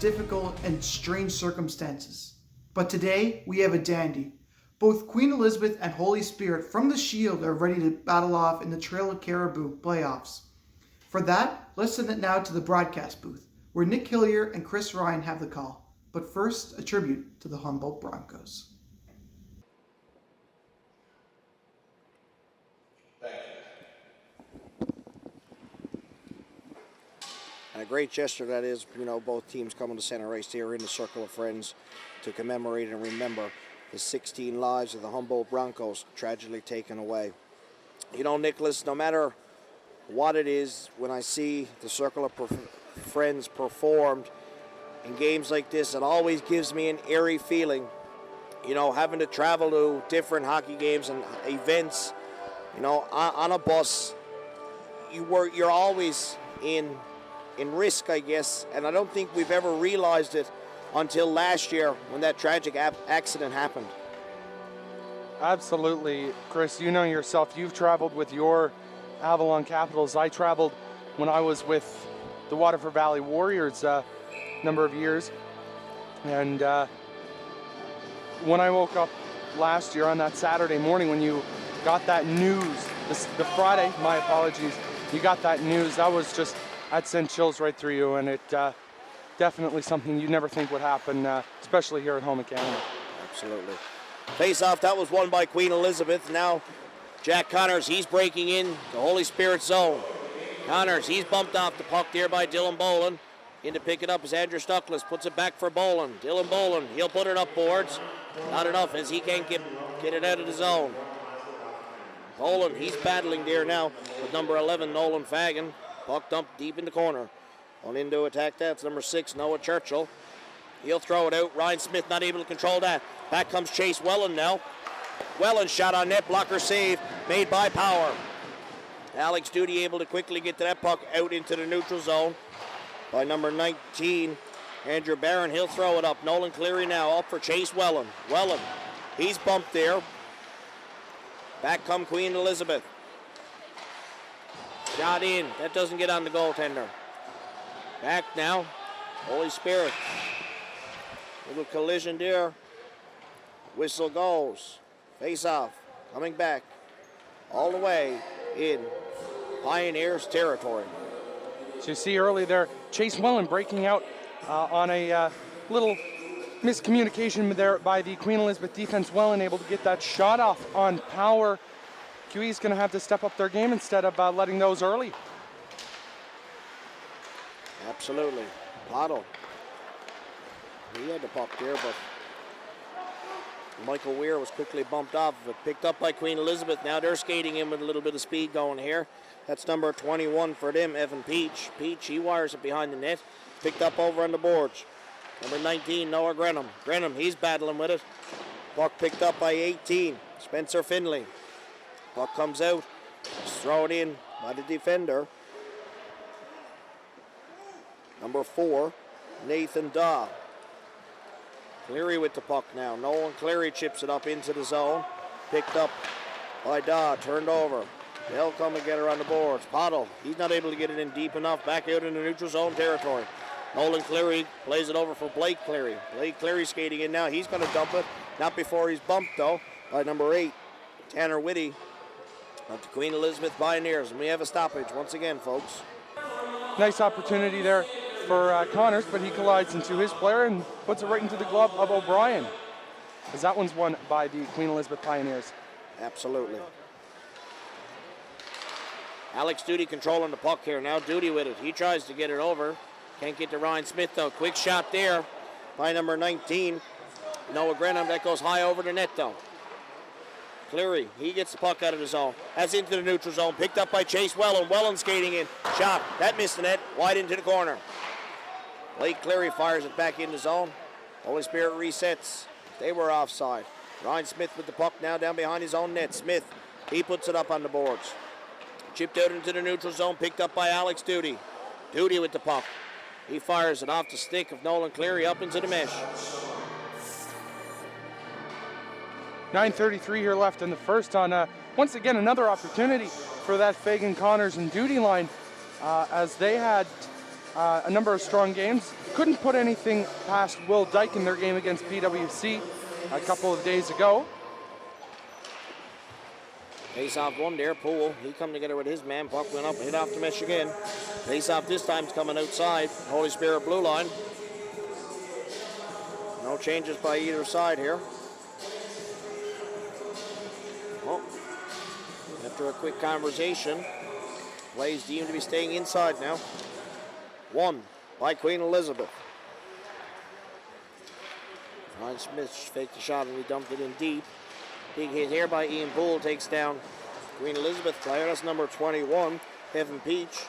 difficult and strange circumstances. But today we have a dandy. Both Queen Elizabeth and Holy Spirit from the Shield are ready to battle off in the Trail of Caribou playoffs. For that, let's send it now to the broadcast booth, where Nick Hillier and Chris Ryan have the call. But first, a tribute to the Humboldt Broncos. And a great gesture that is, both teams coming to center ice here in the circle of friends to commemorate and remember the 16 lives of the Humboldt Broncos tragically taken away. Nicholas, no matter what it is, when I see the circle of friends performed in games like this, it always gives me an eerie feeling. Having to travel to different hockey games and events, on a bus, you're always in risk, I guess, and I don't think we've ever realized it until last year when that tragic accident happened. Absolutely, Chris. You know yourself, you've traveled with your Avalon Capitals. I traveled when I was with the Waterford Valley Warriors a number of years, and when I woke up last year on that Saturday morning when you got that news, the Friday, my apologies, you got that news, that sent chills right through you, and it definitely something you'd never think would happen, especially here at home in Canada. Absolutely. Face-off, that was won by Queen Elizabeth. Now Jack Connors, he's breaking in the Holy Spirit zone. Connors, he's bumped off the puck there by Dylan Boland. In to pick it up is Andrew Stuckless, puts it back for Boland. Dylan Boland, he'll put it up boards. Not enough as he can't get it out of the zone. Boland, he's battling there now with number 11, Nolan Fagan. Puck dumped deep in the corner. On in to attack that. It's number 6, Noah Churchill. He'll throw it out. Ryan Smith not able to control that. Back comes Chase Wellen now. Wellen shot on net. Blocker save made by Power. Alex Duty able to quickly get to that puck out into the neutral zone by number 19, Andrew Barron. He'll throw it up. Nolan Cleary now up for Chase Wellen. Wellen, he's bumped there. Back come Queen Elizabeth. Shot in. That doesn't get on the goaltender. Back now. Holy Spirit. Little collision there. Whistle goes. Face off. Coming back. All the way in Pioneers territory. So you see early there, Chase Wellen breaking out on a little miscommunication there by the Queen Elizabeth defense. Wellen able to get that shot off on Power. QE's going to have to step up their game instead of letting those early. Absolutely. Pottle. He had the puck there, but Michael Weir was quickly bumped off of it. Picked up by Queen Elizabeth. Now they're skating in with a little bit of speed going here. That's number 21 for them, Evan Peach. Peach, he wires it behind the net. Picked up over on the boards. Number 19, Noah Grenham. Grenham, he's battling with it. Puck picked up by 18, Spencer Finley. Puck comes out. Just throw it in by the defender. Number 4, Nathan Daw. Cleary with the puck now. Nolan Cleary chips it up into the zone. Picked up by Daw. Turned over. They'll come and get her on the boards. Pottle, he's not able to get it in deep enough. Back out in the neutral zone territory. Nolan Cleary plays it over for Blake Cleary. Blake Cleary skating in now. He's going to dump it. Not before he's bumped, though, by number 8, Tanner Whitty of the Queen Elizabeth Pioneers. And we have a stoppage once again, folks. Nice opportunity there for Connors, but he collides into his player and puts it right into the glove of O'Brien, as that one's won by the Queen Elizabeth Pioneers. Absolutely. Alex Duty controlling the puck here. Now Duty with it. He tries to get it over. Can't get to Ryan Smith, though. Quick shot there by number 19, Noah Grenham. That goes high over the net, though. Cleary, he gets the puck out of the zone. That's into the neutral zone. Picked up by Chase Wellen. Wellen skating in. Shot. That missed the net. Wide into the corner. Blake Cleary fires it back in the zone. Holy Spirit resets. They were offside. Ryan Smith with the puck now down behind his own net. Smith, he puts it up on the boards. Chipped out into the neutral zone. Picked up by Alex Duty. Duty with the puck. He fires it off the stick of Nolan Cleary up into the mesh. 9:33 here left in the first on, once again, another opportunity for that Fagan, Connors, and Duty line as they had a number of strong games. Couldn't put anything past Will Dyke in their game against PWC a couple of days ago. Face off one there, Poole. He come together with his man. Puck went up, hit off the mesh again. Face off this time's coming outside. Holy Spirit blue line. No changes by either side here. Well, after a quick conversation, plays deemed to be staying inside now. One by Queen Elizabeth. Ryan Smith faked the shot and he dumped it in deep. Big hit here by Ian Poole, takes down Queen Elizabeth player. That's number 21, Kevin Peach.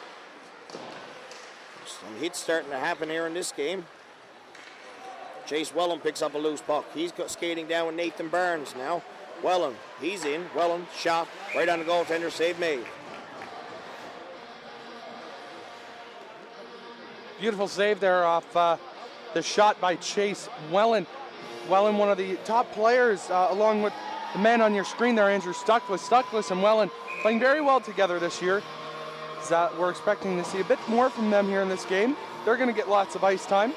Some hits starting to happen here in this game. Chase Wellen picks up a loose puck. He's skating down with Nathan Barnes now. Wellen, he's in. Wellen, shot right on the goaltender, save made. Beautiful save there off the shot by Chase Wellen. Wellen, one of the top players, along with the man on your screen there, Andrew Stuckless. Stuckless and Wellen playing very well together this year. We're expecting to see a bit more from them here in this game. They're going to get lots of ice time.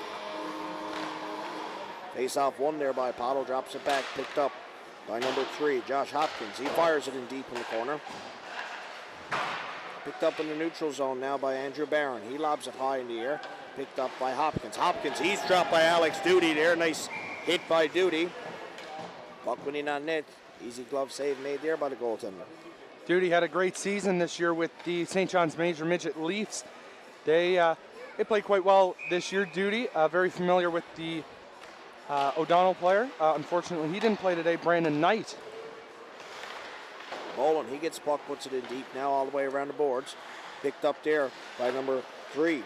Face off one there by Pottle, drops it back, picked up by number 3, Josh Hopkins. He fires it in deep in the corner. Picked up in the neutral zone now by Andrew Barron. He lobs it high in the air. Picked up by Hopkins. Hopkins, he's dropped by Alex Duty there. Nice hit by Duty. Puck went in on net. Easy glove save made there by the goaltender. Duty had a great season this year with the St. John's Major Midget Leafs. They played quite well this year. Duty, very familiar with the O'Donnell player. Unfortunately, he didn't play today. Brandon Knight. Boland, he gets puck, puts it in deep now all the way around the boards. Picked up there by number 3.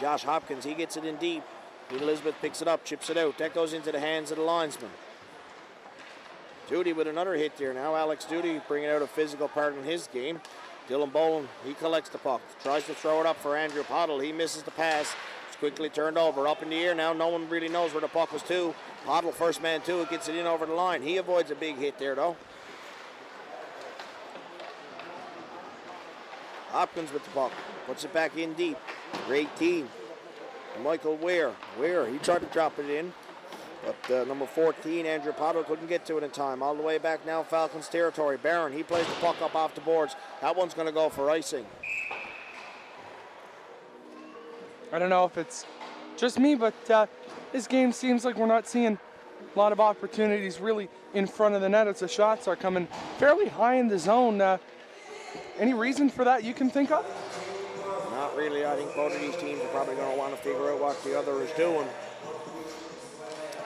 Josh Hopkins, he gets it in deep. Elizabeth picks it up, chips it out. That goes into the hands of the linesman. Duty with another hit there now. Alex Duty bringing out a physical part in his game. Dylan Boland, he collects the puck. Tries to throw it up for Andrew Pottle. He misses the pass. It's quickly turned over. Up in the air now. No one really knows where the puck was to. Pottle, first man to it, gets it in over the line. He avoids a big hit there, though. Hopkins with the puck. Puts it back in deep. Great team. Michael Ware, he tried to drop it in, but number 14, Andrew Pottle, couldn't get to it in time. All the way back now, Falcons territory. Barron, he plays the puck up off the boards. That one's going to go for icing. I don't know if it's just me, but this game seems like we're not seeing a lot of opportunities really in front of the net as the shots are coming fairly high in the zone. Any reason for that you can think of? Not really. I think both of these teams are probably going to want to figure out what the other is doing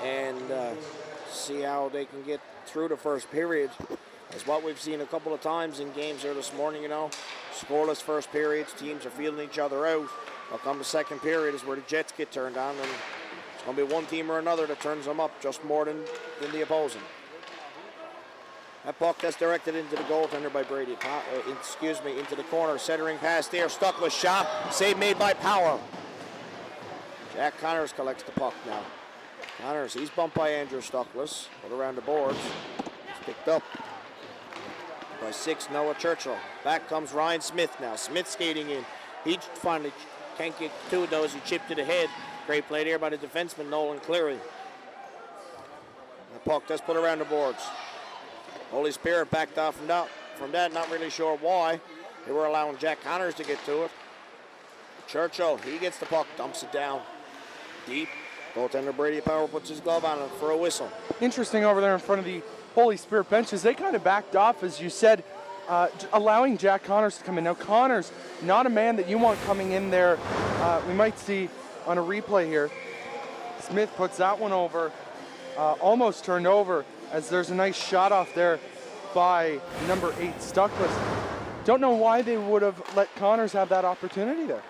and see how they can get through the first period. That's what we've seen a couple of times in games here this morning, Scoreless first periods, teams are feeling each other out. But come the second period is where the Jets get turned on, and it's going to be one team or another that turns them up just more than the opposing. That puck that's directed into the goaltender by Brady. Into the corner. Centering pass there. Stuckless shot. Save made by Power. Jack Connors collects the puck now. Connors, he's bumped by Andrew Stuckless. Put around the boards. It's picked up by 6, Noah Churchill. Back comes Ryan Smith now. Smith skating in. He finally can't get to it though as he chipped it ahead. Great play there by the defenseman, Nolan Cleary. The puck does put around the boards. Holy Spirit backed off from that, not really sure why. They were allowing Jack Connors to get to it. Churchill, he gets the puck, dumps it down deep. Goaltender Brady Power puts his glove on it for a whistle. Interesting over there in front of the Holy Spirit benches. They kind of backed off, as you said, allowing Jack Connors to come in. Now, Connors, not a man that you want coming in there. We might see on a replay here. Smith puts that one over, almost turned over, as there's a nice shot off there by number 8, Stuckless. Don't know why they would have let Connors have that opportunity there.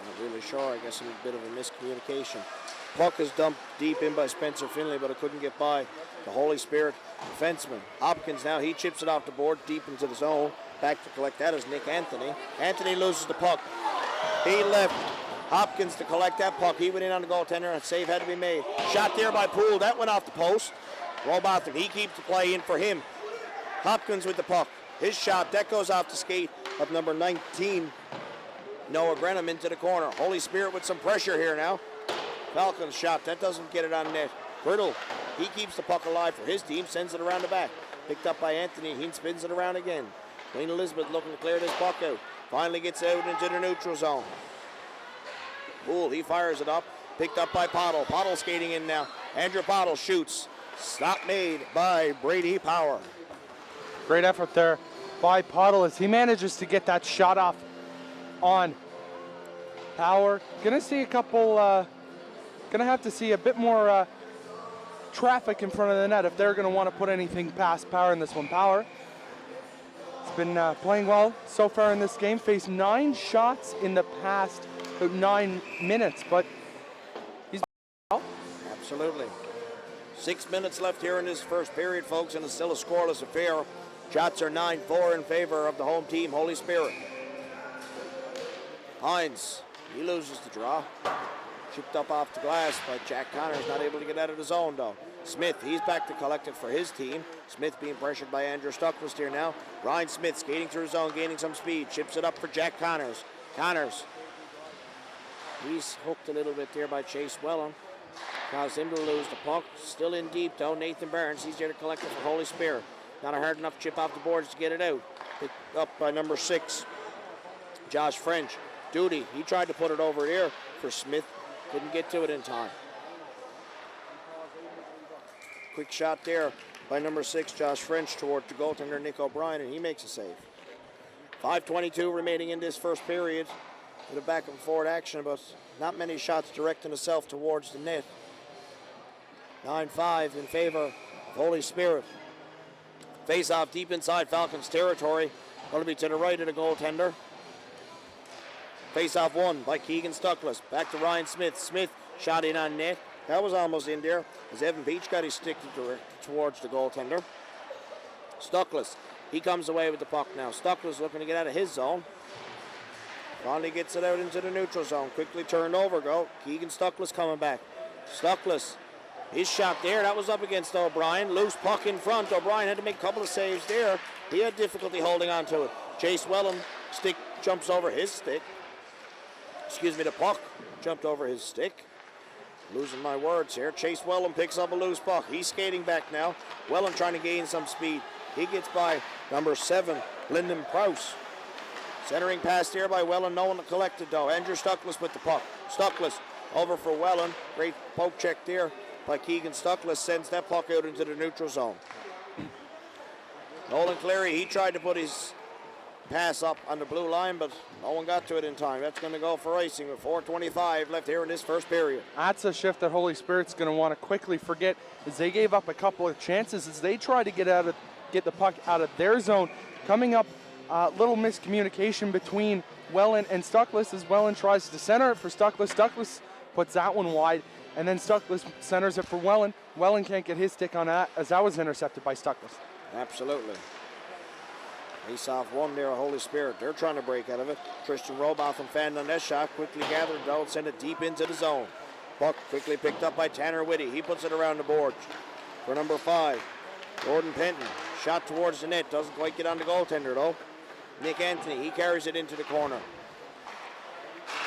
Not really sure. I guess a bit of a miscommunication. Puck is dumped deep in by Spencer Finley, but it couldn't get by the Holy Spirit defenseman. Hopkins now, he chips it off the board deep into the zone. Back to collect that is Nick Anthony. Anthony loses the puck. He left Hopkins to collect that puck. He went in on the goaltender, and a save had to be made. Shot there by Poole. That went off the post. Robotham, he keeps the play in for him. Hopkins with the puck. His shot, that goes off the skate of number 19, Noah Grenham into the corner. Holy Spirit with some pressure here now. Falcon's shot, that doesn't get it on net. Brittle, he keeps the puck alive for his team, sends it around the back. Picked up by Anthony, he spins it around again. Queen Elizabeth looking to clear this puck out. Finally gets out into the neutral zone. Poole, he fires it up. Picked up by Pottle. Pottle skating in now. Andrew Pottle shoots. Stop made by Brady Power. Great effort there by Pottle as he manages to get that shot off on Power. Gonna see a couple, gonna have to see a bit more traffic in front of the net if they're gonna want to put anything past Power in this one. Power has been playing well so far in this game, faced 9 shots in the past 9 minutes, but he's well. Absolutely. 6 minutes left here in this first period, folks, and it's still a scoreless affair. Shots are 9-4 in favor of the home team, Holy Spirit. Hines, he loses the draw. Chipped up off the glass by Jack Connors, not able to get out of the zone though. Smith, he's back to collect it for his team. Smith being pressured by Andrew Stuckless here now. Ryan Smith skating through his zone, gaining some speed. Chips it up for Jack Connors. Connors, he's hooked a little bit there by Chase Wellham. Caused him to lose the puck. Still in deep though. Nathan Barnes, he's there to collect it for Holy Spirit. Not a hard enough chip off the boards to get it out. Picked up by number 6, Josh French. Duty, he tried to put it over there for Smith. Couldn't get to it in time. Quick shot there by number 6, Josh French, toward the goaltender Nick O'Brien, and he makes a save. 5:22 remaining in this first period. With a back and forward action, but not many shots directing itself towards the net. 9-5 in favor of Holy Spirit. Face off deep inside Falcons territory. Going to be to the right of the goaltender. Face off won by Keegan Stuckless. Back to Ryan Smith. Smith shot in on net. That was almost in there as Evan Beach got his stick towards the goaltender. Stuckless, he comes away with the puck now. Stuckless looking to get out of his zone. Finally gets it out into the neutral zone. Quickly turned over, go. Keegan Stuckless coming back. Stuckless, his shot there, that was up against O'Brien. Loose puck in front. O'Brien had to make a couple of saves there. He had difficulty holding on to it. Chase Wellham, stick jumps over his stick. The puck jumped over his stick. Losing my words here. Chase Wellham picks up a loose puck. He's skating back now. Wellham trying to gain some speed. He gets by number 7, Lyndon Prowse. Centering pass there by Wellham. No one collected though. Andrew Stuckless with the puck. Stuckless over for Wellham. Great poke check there by Keegan Stuckless. Sends that puck out into the neutral zone. Nolan Cleary, he tried to put his pass up on the blue line, but no one got to it in time. That's going to go for icing with 4:25 left here in this first period. That's a shift that Holy Spirit's going to want to quickly forget, as they gave up a couple of chances as they tried to get the puck out of their zone. Coming up, little miscommunication between Welland and Stuckless as Welland tries to center it for Stuckless. Stuckless puts that one wide, and then Stuckless centers it for Welland. Welland can't get his stick on that as that was intercepted by Stuckless. Absolutely. Face off one there, Holy Spirit. They're trying to break out of it. Tristan Robotham fanned on that shot. Quickly gathered, though, send it deep into the zone. Puck quickly picked up by Tanner Whitty. He puts it around the boards for number 5, Gordon Penton. Shot towards the net. Doesn't quite get on the goaltender, though. Nick Anthony, he carries it into the corner.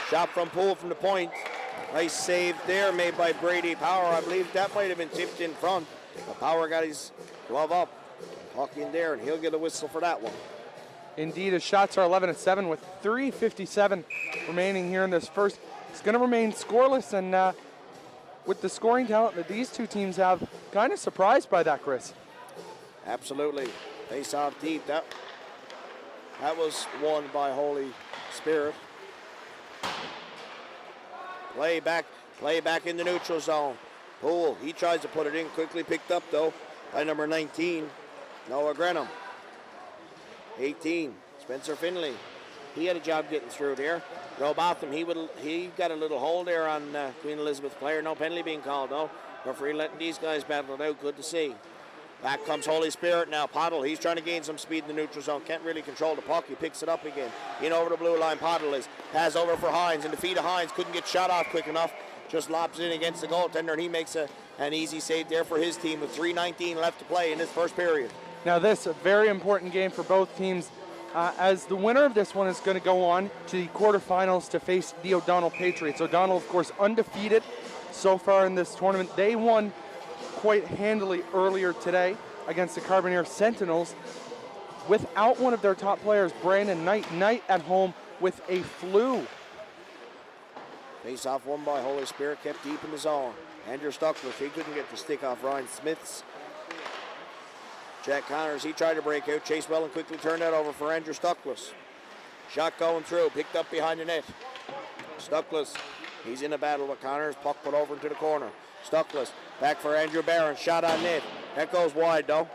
Shot from Poole from the point. Nice save there made by Brady Power. I believe that might have been tipped in front. But Power got his glove up. Puck in there, and he'll get a whistle for that one. Indeed, his shots are 11-7 with 3:57 remaining here in this first. It's going to remain scoreless, and with the scoring talent that these two teams have, kind of surprised by that, Chris. Absolutely. Face off deep. That was won by Holy Spirit. Play back in the neutral zone. Poole, he tries to put it in, quickly picked up though by number 19, Noah Grenham. 18, Spencer Finley. He had a job getting through there. Robotham, he got a little hold there on Queen Elizabeth player. No penalty being called though. Referee letting these guys battle it out. Good to see. Back comes Holy Spirit now. Pottle, he's trying to gain some speed in the neutral zone. Can't really control the puck. He picks it up again. In over the blue line, Pottle is. Pass over for Hines. In the feet of Hines. Couldn't get shot off quick enough. Just lobs in against the goaltender, and he makes an easy save there for his team with 3:19 left to play in this first period. Now this, a very important game for both teams. as the winner of this one is going to go on to the quarterfinals to face the O'Donnell Patriots. O'Donnell, of course, undefeated so far in this tournament. They won quite handily earlier today against the Carbonear Sentinels without one of their top players, Brandon Knight. Knight at home with a flu. Face off won by Holy Spirit, kept deep in the zone. Andrew Stuckler, he couldn't get the stick off Ryan Smith's. Jack Connors, he tried to break out. Chase Wellen quickly turned that over for Andrew Stuckless. Shot going through, picked up behind the net. Stuckless, he's in a battle with Connors. Puck put over into the corner. Stuckless, back for Andrew Barron. Shot on net. That goes wide though.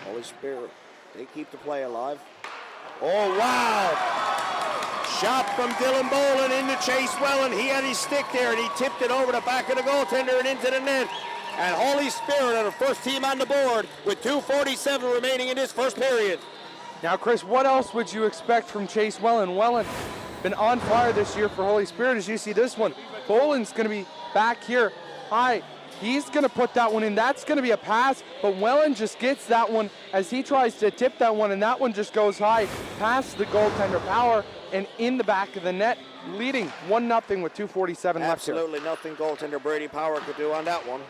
Holy Spirit, they keep the play alive. Oh wow! Shot from Dylan Boland into Chase Wellen. He had his stick there and he tipped it over the back of the goaltender and into the net. And Holy Spirit are the first team on the board with 2:47 remaining in this first period. Now, Chris, what else would you expect from Chase Wellen? Wellen been on fire this year for Holy Spirit as you see this one. Boland's going to be back here high. He's going to put that one in. That's going to be a pass, but Wellen just gets that one as he tries to tip that one, and that one just goes high past the goaltender Power and in the back of the net, leading 1-0 with 2:47 left here. Absolutely nothing goaltender Brady Power could do on that one.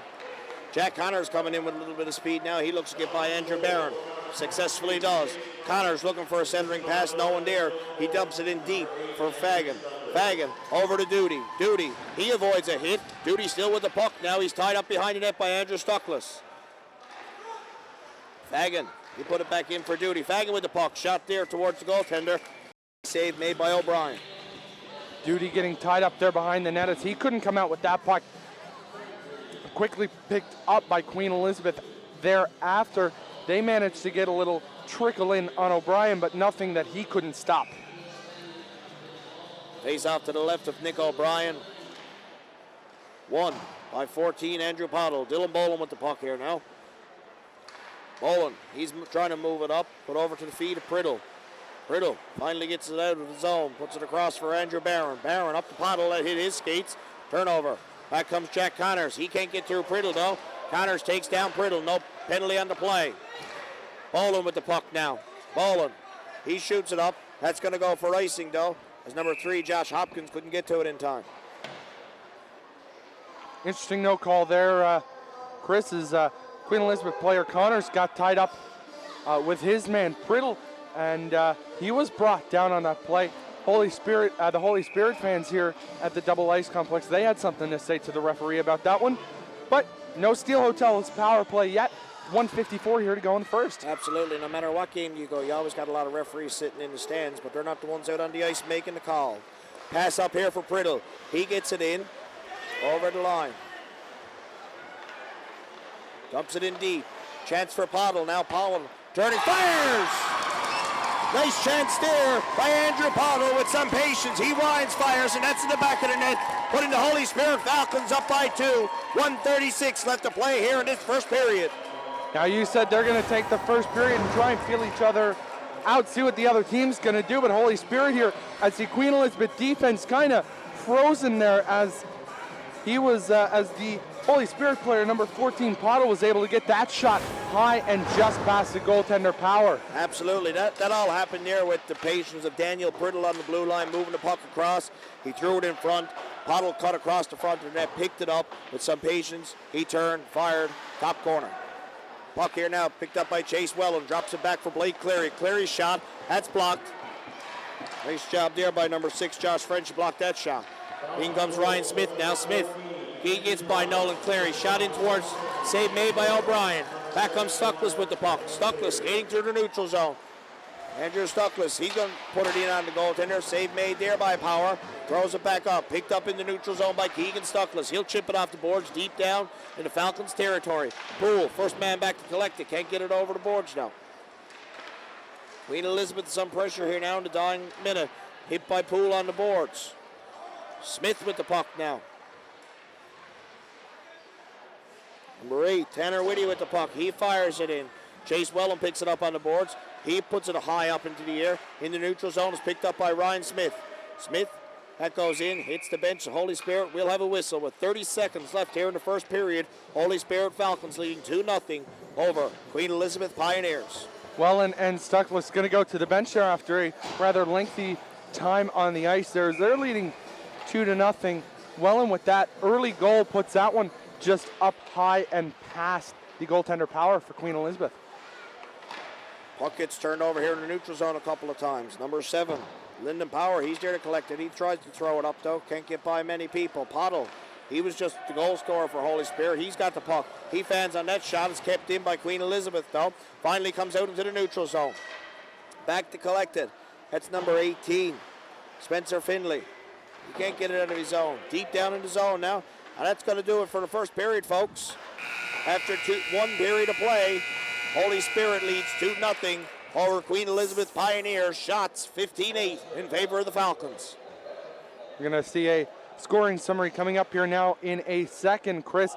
Jack Connors coming in with a little bit of speed now. He looks to get by Andrew Barron. Successfully does. Connors looking for a centering pass. No one there. He dumps it in deep for Fagan. Fagan over to Duty. Duty. He avoids a hit. Duty still with the puck. Now he's tied up behind the net by Andrew Stuckless. Fagan. He put it back in for Duty. Fagan with the puck. Shot there towards the goaltender. Save made by O'Brien. Duty getting tied up there behind the net as he couldn't come out with that puck. Quickly picked up by Queen Elizabeth thereafter. They managed to get a little trickle in on O'Brien, but nothing that he couldn't stop. Face off to the left of Nick O'Brien. Won by 14, Andrew Pottle. Dylan Boland with the puck here now. Boland, he's trying to move it up, put over to the feet of Priddle. Priddle finally gets it out of the zone, puts it across for Andrew Barron. Barron up to Pottle, that hit his skates. Turnover. Back comes Jack Connors. He can't get through Priddle though. Connors takes down Priddle. No penalty on the play. Boland with the puck now. Boland. He shoots it up. That's going to go for icing though, as number 3, Josh Hopkins, couldn't get to it in time. Interesting no call there. Chris, is Queen Elizabeth player Connors got tied up with his man Priddle, and he was brought down on that play. Holy Spirit, the Holy Spirit fans here at the Double Ice Complex, they had something to say to the referee about that one. But no Steel Hotel's power play yet. 1:54 here to go in the first. Absolutely. No matter what game you go, you always got a lot of referees sitting in the stands, but they're not the ones out on the ice making the call. Pass up here for Priddle. He gets it in over the line. Dumps it in deep. Chance for Pottle. Now Powell turning, fires! Nice chance there by Andrew Pottle with some patience. He winds, fires, and that's in the back of the net, putting the Holy Spirit Falcons up by 2. 1:36 left to play here in this first period. Now you said they're going to take the first period and try and feel each other out, see what the other team's going to do, but Holy Spirit here, as the Queen Elizabeth defense kind of frozen there as he was, as the Holy Spirit player, number 14, Pottle, was able to get that shot high and just past the goaltender Power. Absolutely. That all happened there with the patience of Daniel Priddle on the blue line, moving the puck across. He threw it in front. Pottle cut across the front of the net, picked it up with some patience. He turned, fired, top corner. Puck here now, picked up by Chase Wellen, drops it back for Blake Cleary. Cleary's shot, that's blocked. Nice job there by number 6, Josh French, blocked that shot. In comes Ryan Smith now. Smith, he gets by Nolan Cleary. Shot in towards, save made by O'Brien. Back comes Stuckless with the puck. Stuckless skating through the neutral zone. Andrew Stuckless, he's going to put it in on the goaltender. Save made there by Power. Throws it back up. Picked up in the neutral zone by Keegan Stuckless. He'll chip it off the boards deep down in the Falcons' territory. Poole, first man back to collect it. Can't get it over the boards now. Queen Elizabeth, some pressure here now in the dying minute. Hit by Poole on the boards. Smith with the puck now. Number 8, Tanner Whitty with the puck. He fires it in. Chase Wellen picks it up on the boards. He puts it high up into the air. In the neutral zone is picked up by Ryan Smith. Smith, that goes in, hits the bench. The Holy Spirit will have a whistle with 30 seconds left here in the first period. Holy Spirit Falcons leading 2-0 over Queen Elizabeth Pioneers. Welland and Stuckless going to go to the bench there after a rather lengthy time on the ice there. They're leading 2-0. Welland with that early goal puts that one just up high and past the goaltender Power for Queen Elizabeth. Puck gets turned over here in the neutral zone a couple of times. Number 7, Lyndon Power, he's there to collect it. He tries to throw it up though, can't get by many people. Pottle, he was just the goal scorer for Holy Spirit. He's got the puck. He fans on that shot. It's kept in by Queen Elizabeth though. Finally comes out into the neutral zone. Back to collect it. That's number 18, Spencer Finley. He can't get it out of his zone. Deep down in the zone now. And that's going to do it for the first period, folks. After one period of play, Holy Spirit leads 2-0 over Queen Elizabeth Pioneers. Shots 15-8 in favor of the Falcons. You're going to see a scoring summary coming up here now in a second, Chris.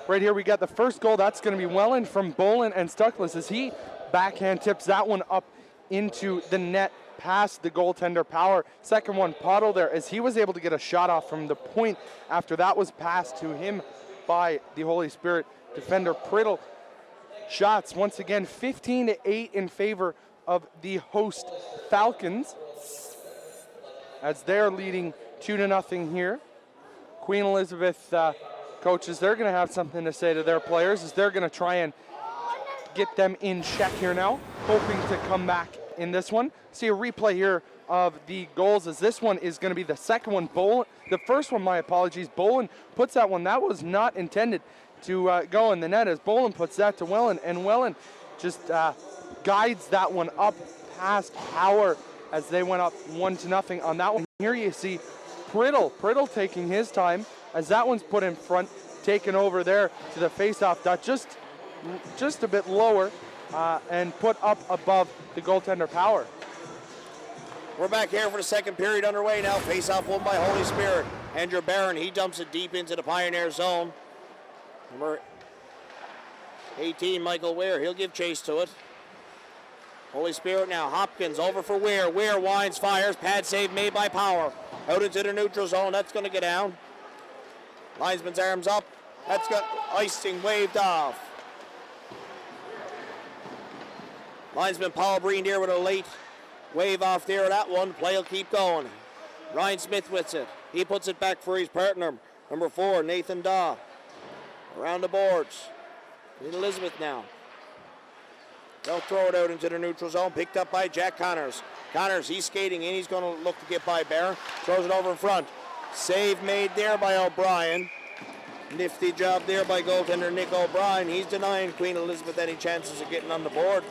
Right here we got the first goal. That's going to be Welland from Bolin and Stuckless as he backhand tips that one up into the net past the goaltender Power. Second one, Pottle there, as he was able to get a shot off from the point after that was passed to him by the Holy Spirit defender Priddle. Shots once again 15-8 in favor of the host Falcons as they're leading 2-0 here. Queen Elizabeth coaches, they're going to have something to say to their players as they're going to try and get them in check here now, hoping to come back in this one. See a replay here of the goals as this one is going to be the second one. The first one, my apologies, Bolin puts that one. That was not intended to go in the net as Bolin puts that to Welland, and Welland just guides that one up past Power as they went up 1-0 on that one. Here you see Priddle taking his time as that one's put in front, taken over there to the face-off dot, just a bit lower and put up above the goaltender Power. We're back here for the second period underway now. Face-off won by Holy Spirit. Andrew Barron, he dumps it deep into the Pioneer zone. Number 18, Michael Ware, he'll give chase to it. Holy Spirit now, Hopkins over for Ware. Ware winds, fires, pad save made by Power. Out into the neutral zone, that's going to get down. Linesman's arms up, that's got icing waved off. Linesman Paul Breen there with a late wave off there of that one. Play will keep going. Ryan Smith with it. He puts it back for his partner, number 4, Nathan Daw. Around the boards. Queen Elizabeth now. They'll throw it out into the neutral zone. Picked up by Jack Connors. Connors, he's skating in. He's going to look to get by Barron. Throws it over in front. Save made there by O'Brien. Nifty job there by goaltender Nick O'Brien. He's denying Queen Elizabeth any chances of getting on the board.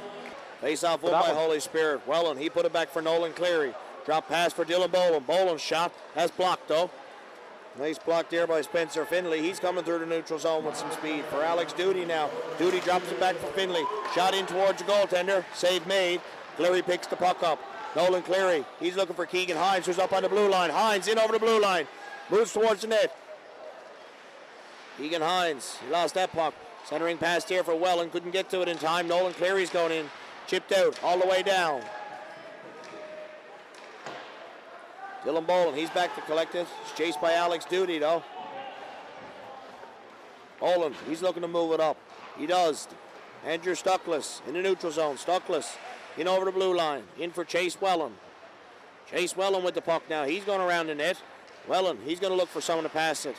Face-off won by Holy Spirit. Welland, he put it back for Nolan Cleary. Drop pass for Dylan Boland. Boland's shot has blocked though. Nice block there by Spencer Finley. He's coming through the neutral zone with some speed. For Alex Doody now. Doody drops it back for Finley. Shot in towards the goaltender. Save made. Cleary picks the puck up. Nolan Cleary. He's looking for Keegan Hines, who's up on the blue line. Hines in over the blue line. Moves towards the net. Keegan Hines. He lost that puck. Centering pass here for Welland. Couldn't get to it in time. Nolan Cleary's going in. Chipped out all the way down. Dylan Boland, he's back to collect it. He's chased by Alex Doody, though. Boland, he's looking to move it up. He does. Andrew Stuckless in the neutral zone. Stuckless in over the blue line. In for Chase Welland. Chase Welland with the puck now. He's going around the net. Welland, he's going to look for someone to pass it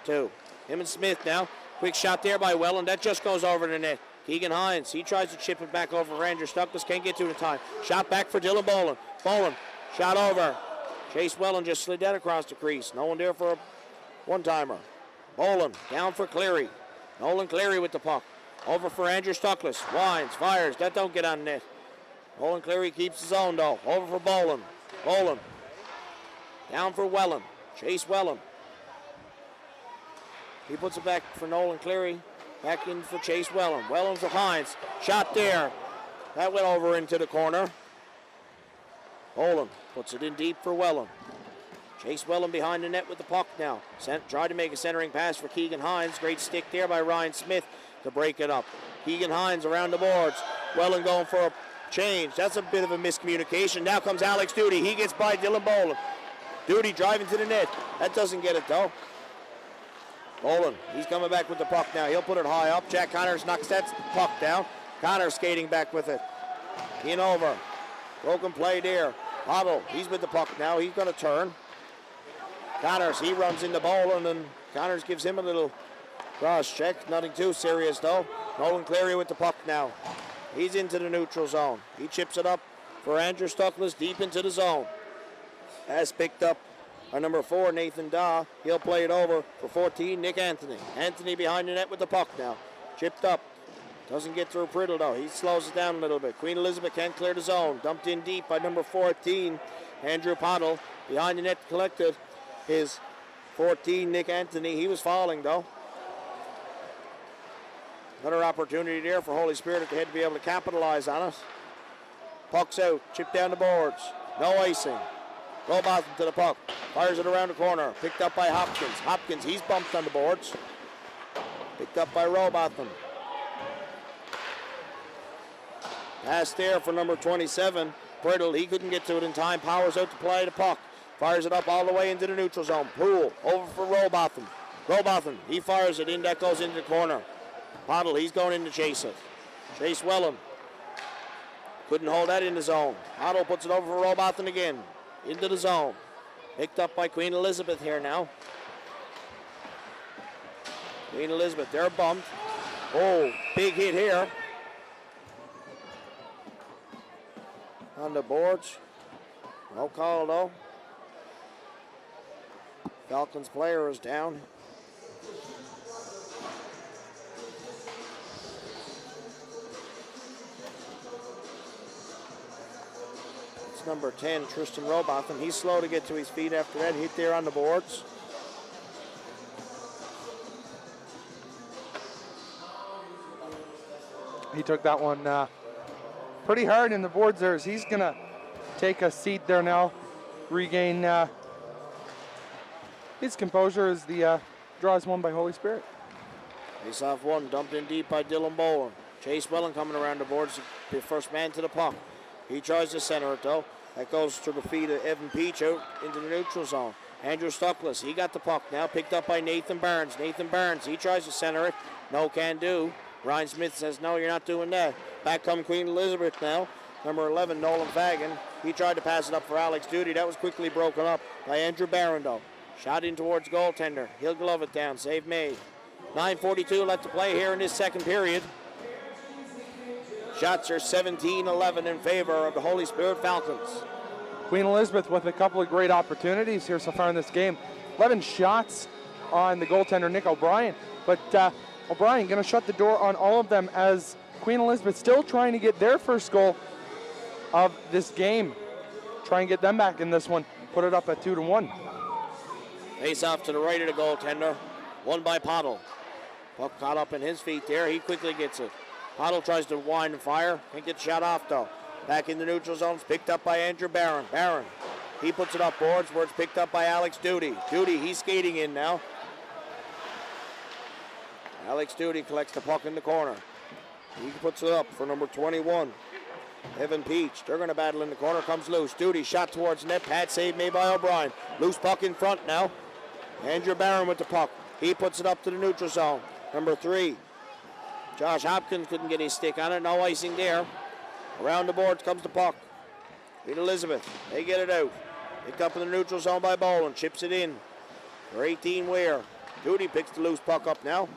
to. Him and Smith now. Quick shot there by Welland. That just goes over the net. Keegan Hines, he tries to chip it back over for Andrew Stuckless. Can't get to it in time. Shot back for Dylan Boland. Boland, shot over. Chase Welland just slid that across the crease. No one there for a one-timer. Boland down for Cleary. Nolan Cleary with the puck. Over for Andrew Stuckless. Winds, fires. That don't get on net. Nolan Cleary keeps his own though. Over for Boland. Boland. Down for Welland. Chase Welland. He puts it back for Nolan Cleary. Back in for Chase Welland. Welland for Hines. Shot there. That went over into the corner. Boland puts it in deep for Welland. Chase Welland behind the net with the puck now. Tried to make a centering pass for Keegan Hines. Great stick there by Ryan Smith to break it up. Keegan Hines around the boards. Welland going for a change. That's a bit of a miscommunication. Now comes Alex Doody. He gets by Dylan Boland. Doody driving to the net. That doesn't get it though. Boland, he's coming back with the puck now. He'll put it high up. Jack Connors knocks that puck down. Connors skating back with it. In over. Broken play there. Otto, he's with the puck now. He's going to turn. Connors, he runs into Boland, and Connors gives him a little cross check. Nothing too serious, though. Nolan Cleary with the puck now. He's into the neutral zone. He chips it up for Andrew Stuckless deep into the zone. As picked up by number 4, Nathan Daw. He'll play it over for 14, Nick Anthony. Anthony behind the net with the puck now. Chipped up. Doesn't get through Priddle, though. He slows it down a little bit. Queen Elizabeth can't clear the zone. Dumped in deep by number 14, Andrew Pottle. Behind the net collected is 14, Nick Anthony. He was falling, though. Another opportunity there for Holy Spirit at the head to be able to capitalize on it. Puck's out. Chipped down the boards. No icing. Robotham to the puck. Fires it around the corner. Picked up by Hopkins. Hopkins, he's bumped on the boards. Picked up by Robotham. Pass there for number 27. Priddle, he couldn't get to it in time. Powers out to play the puck. Fires it up all the way into the neutral zone. Poole over for Robotham. Robotham, he fires it in. That goes into the corner. Pottle, he's going in to chase it. Chase Wellham. Couldn't hold that in the zone. Pottle puts it over for Robotham again. Into the zone. Picked up by Queen Elizabeth here now. Queen Elizabeth, they're bumped. Oh, big hit here. On the boards. No call though. Falcons player is down. It's number 10, Tristan Robotham. He's slow to get to his feet after that hit there on the boards. He took that one pretty hard in the boards there, as he's going to take a seat there now, regain his composure as the draw is won by Holy Spirit. Face off one, dumped in deep by Dylan Bowen. Chase Wellen coming around the boards, the first man to the puck. He tries to center it though. That goes to the feet of Evan Peach out into the neutral zone. Andrew Stuckless, he got the puck now, picked up by Nathan Barnes. Nathan Barnes, he tries to center it. No can do. Ryan Smith says, no, you're not doing that. Back come Queen Elizabeth now. Number 11, Nolan Fagan. He tried to pass it up for Alex Duty. That was quickly broken up by Andrew Barron, though. Shot in towards goaltender. He'll glove it down. Save made. 9:42 left to play here in this second period. Shots are 17-11 in favor of the Holy Spirit Falcons. Queen Elizabeth with a couple of great opportunities here so far in this game. 11 shots on the goaltender, Nick O'Brien. But O'Brien going to shut the door on all of them, as Queen Elizabeth still trying to get their first goal of this game. Try and get them back in this one. Put it up at 2-1. Face off to the right of the goaltender. Won by Pottle. Puck caught up in his feet there. He quickly gets it. Pottle tries to wind and fire. Can't get shot off though. Back in the neutral zones. Picked up by Andrew Barron. Barron. He puts it up boards where it's picked up by Alex Duty. Duty, he's skating in now. Alex Duty collects the puck in the corner. He puts it up for number 21, Evan Peach. They're going to battle in the corner. Comes loose. Duty shot towards net. Pad save made by O'Brien. Loose puck in front now. Andrew Barron with the puck. He puts it up to the neutral zone. Number 3, Josh Hopkins couldn't get his stick on it. No icing there. Around the boards comes the puck. Queen Elizabeth. They get it out. Picked up in the neutral zone by Boland. Chips it in for 18 Weir. Duty picks the loose puck up now.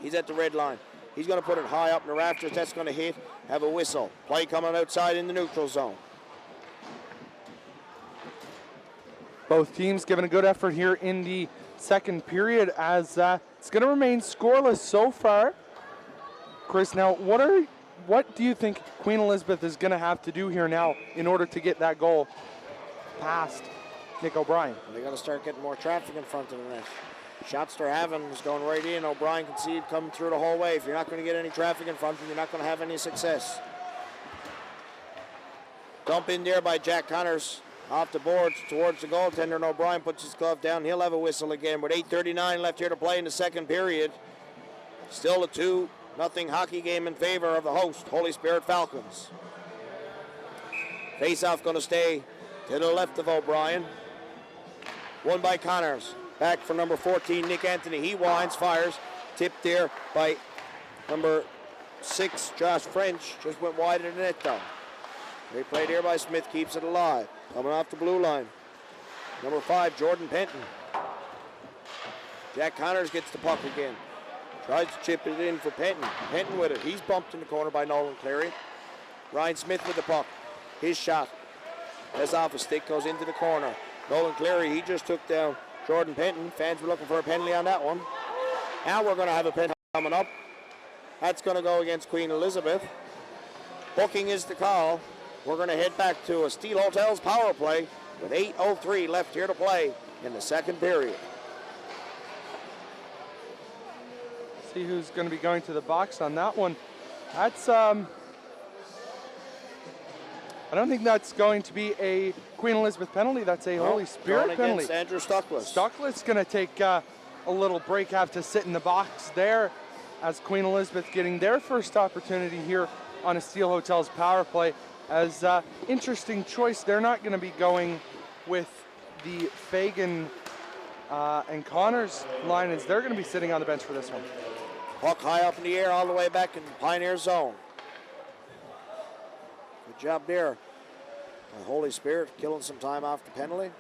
He's at the red line. He's going to put it high up in the rafters. That's going to hit. Have a whistle. Play coming outside in the neutral zone. Both teams giving a good effort here in the second period, as it's going to remain scoreless so far. Chris, now what do you think Queen Elizabeth is going to have to do here now in order to get that goal past Nick O'Brien? They got to start getting more traffic in front of the net. Shots they're having is going right in. O'Brien can see it coming through the whole way. If you're not going to get any traffic in front of you, you're not going to have any success. Dump in there by Jack Connors off the boards towards the goaltender, and O'Brien puts his glove down. He'll have a whistle again with 8:39 left here to play in the second period. Still a 2-0 hockey game in favor of the host, Holy Spirit Falcons. Face-off going to stay to the left of O'Brien. Won by Connors. Back for number 14, Nick Anthony. He winds, fires. Tipped there by number 6, Josh French. Just went wide of the net, though. Great play there by Smith, keeps it alive. Coming off the blue line. Number 5, Jordan Penton. Jack Connors gets the puck again. Tries to chip it in for Penton. Penton with it. He's bumped in the corner by Nolan Cleary. Ryan Smith with the puck. His shot. As off a stick, goes into the corner. Nolan Cleary, he just took down Jordan Penton. Fans were looking for a penalty on that one. Now we're going to have a penalty coming up. That's going to go against Queen Elizabeth. Booking is the call. We're going to head back to a Steel Hotels power play with 8:03 left here to play in the second period. See who's going to be going to the box on that one. That's I don't think that's going to be a Queen Elizabeth penalty. That's a Holy Spirit penalty. Against Andrew Stuckless. Stuckless going to take a little break, have to sit in the box there as Queen Elizabeth getting their first opportunity here on a Steel Hotels power play. As interesting choice, they're not going to be going with the Fagan and Connors line, as they're going to be sitting on the bench for this one. Puck high up in the air all the way back in Pioneer zone. Good job there. Holy Spirit killing some time off the penalty.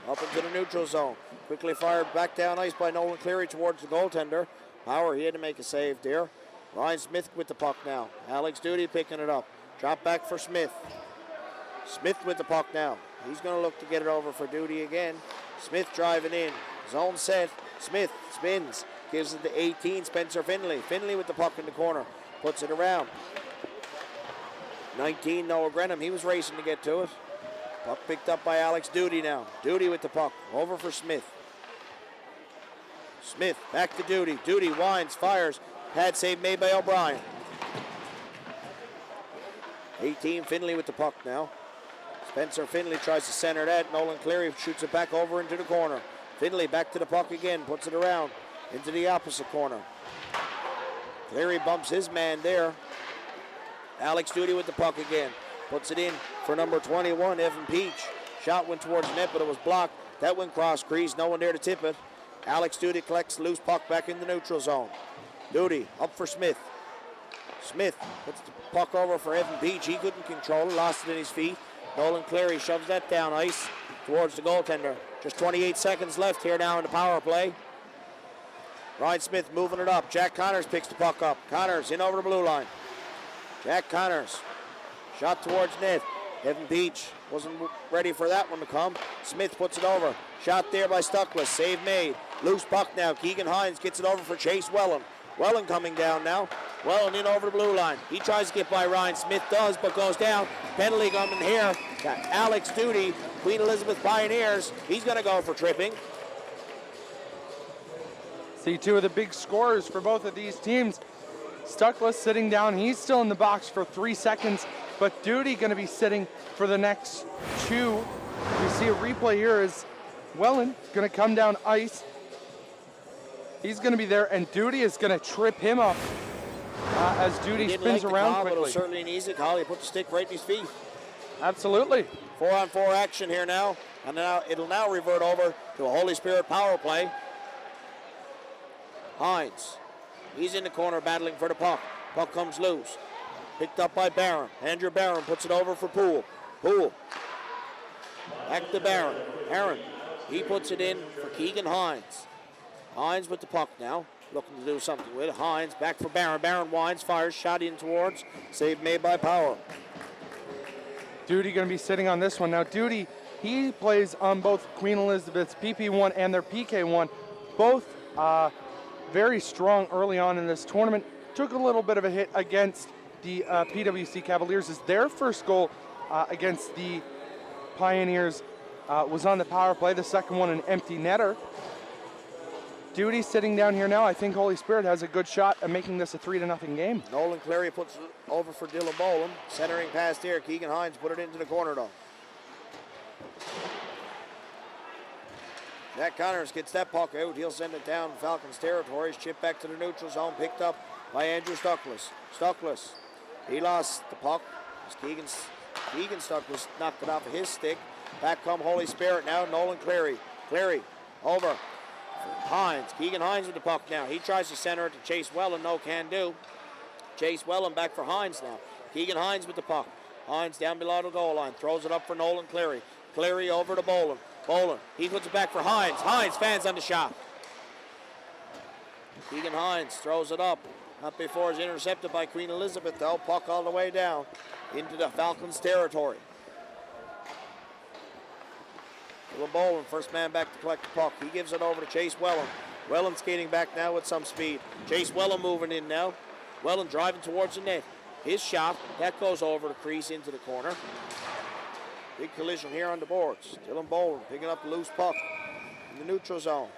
Up into the neutral zone. Quickly fired back down ice by Nolan Cleary towards the goaltender. Power, he had to make a save there. Ryan Smith with the puck now. Alex Duty picking it up. Drop back for Smith. Smith with the puck now. He's going to look to get it over for Duty again. Smith driving in. Zone set. Smith spins. Gives it to 18, Spencer Finley. Finley with the puck in the corner. Puts it around. 19, Noah Grenham. He was racing to get to it. Puck picked up by Alex Duty now. Duty with the puck. Over for Smith. Smith back to Duty. Duty winds, fires. Pad save made by O'Brien. 18, Finley with the puck now. Spencer Finley tries to center that. Nolan Cleary shoots it back over into the corner. Finley back to the puck again. Puts it around into the opposite corner. Cleary bumps his man there. Alex Duty with the puck again. Puts it in for number 21, Evan Peach. Shot went towards the net, but it was blocked. That went cross crease. No one there to tip it. Alex Duty collects the loose puck back in the neutral zone. Duty up for Smith. Smith puts the puck over for Evan Peach. He couldn't control it. Lost it in his feet. Nolan Cleary shoves that down ice towards the goaltender. Just 28 seconds left here now in the power play. Ryan Smith moving it up. Jack Connors picks the puck up. Connors in over the blue line. Jack Connors. Shot towards net. Evan Peach wasn't ready for that one to come. Smith puts it over. Shot there by Stuckless. Save made. Loose puck now. Keegan Hines gets it over for Chase Wellen. Wellen coming down now. Wellen in over the blue line. He tries to get by Ryan Smith, does, but goes down. Penalty coming here. Got Alex Duty, Queen Elizabeth Pioneers. He's going to go for tripping. See two of the big scorers for both of these teams. Stuckless sitting down. He's still in the box for 3 seconds, but Duty going to be sitting for the next 2. You see a replay here as Wellen going to come down ice. He's going to be there, and Duty is going to trip him up as Duty spins around quickly. But it was certainly an easy call. He put the stick right in his feet. Absolutely. 4-on-4 action here now, and now it'll now revert over to a Holy Spirit power play. Hines, he's in the corner battling for the puck. Puck comes loose. Picked up by Barron. Andrew Barron puts it over for Poole. Poole. Back to Barron. Barron, he puts it in for Keegan Hines. Hines with the puck now, looking to do something with it. Hines back for Barron. Barron winds, fires, shot in towards. Save made by Power. Duty going to be sitting on this one. Now Duty, he plays on both Queen Elizabeth's PP1 and their PK1. Both very strong early on in this tournament. Took a little bit of a hit against the PWC Cavaliers as their first goal against the Pioneers was on the power play. The second one, an empty netter. Duty sitting down here now. I think Holy Spirit has a good shot at making this a 3-0 game. Nolan Cleary puts it over for Dylan Boland. Centering pass there. Keegan Hines put it into the corner though. Jack Connors gets that puck out. He'll send it down Falcons territory. Chip back to the neutral zone. Picked up by Andrew Stuckless. Stuckless. He lost the puck. Keegan Stuckless knocked it off of his stick. Back come Holy Spirit now. Nolan Cleary. Cleary over. Hines. Keegan Hines with the puck now. He tries to center it to Chase Wellen. No can do. Chase Wellen back for Hines now. Keegan Hines with the puck. Hines down below the goal line. Throws it up for Nolan Cleary. Cleary over to Boland. Boland, he puts it back for Hines. Hines fans on the shot. Keegan Hines throws it up. Not before it's intercepted by Queen Elizabeth, though. Puck all the way down into the Falcons' territory. Dylan Boland, first man back to collect the puck. He gives it over to Chase Wellen. Wellen skating back now with some speed. Chase Wellen moving in now. Wellen driving towards the net. His shot, that goes over the crease into the corner. Big collision here on the boards. Dylan Boland picking up the loose puck in the neutral zone.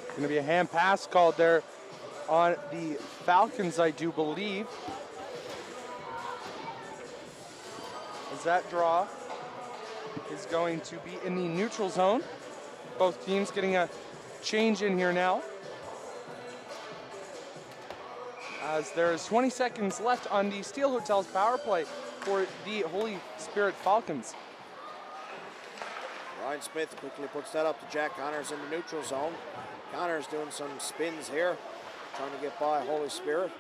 Going to be a hand pass called there on the Falcons, I do believe. As that draw is going to be in the neutral zone. Both teams getting a change in here now. As there's 20 seconds left on the Steel Hotels power play for the Holy Spirit Falcons. Ryan Smith quickly puts that up to Jack Connors in the neutral zone. Connors doing some spins here, trying to get by Holy Spirit.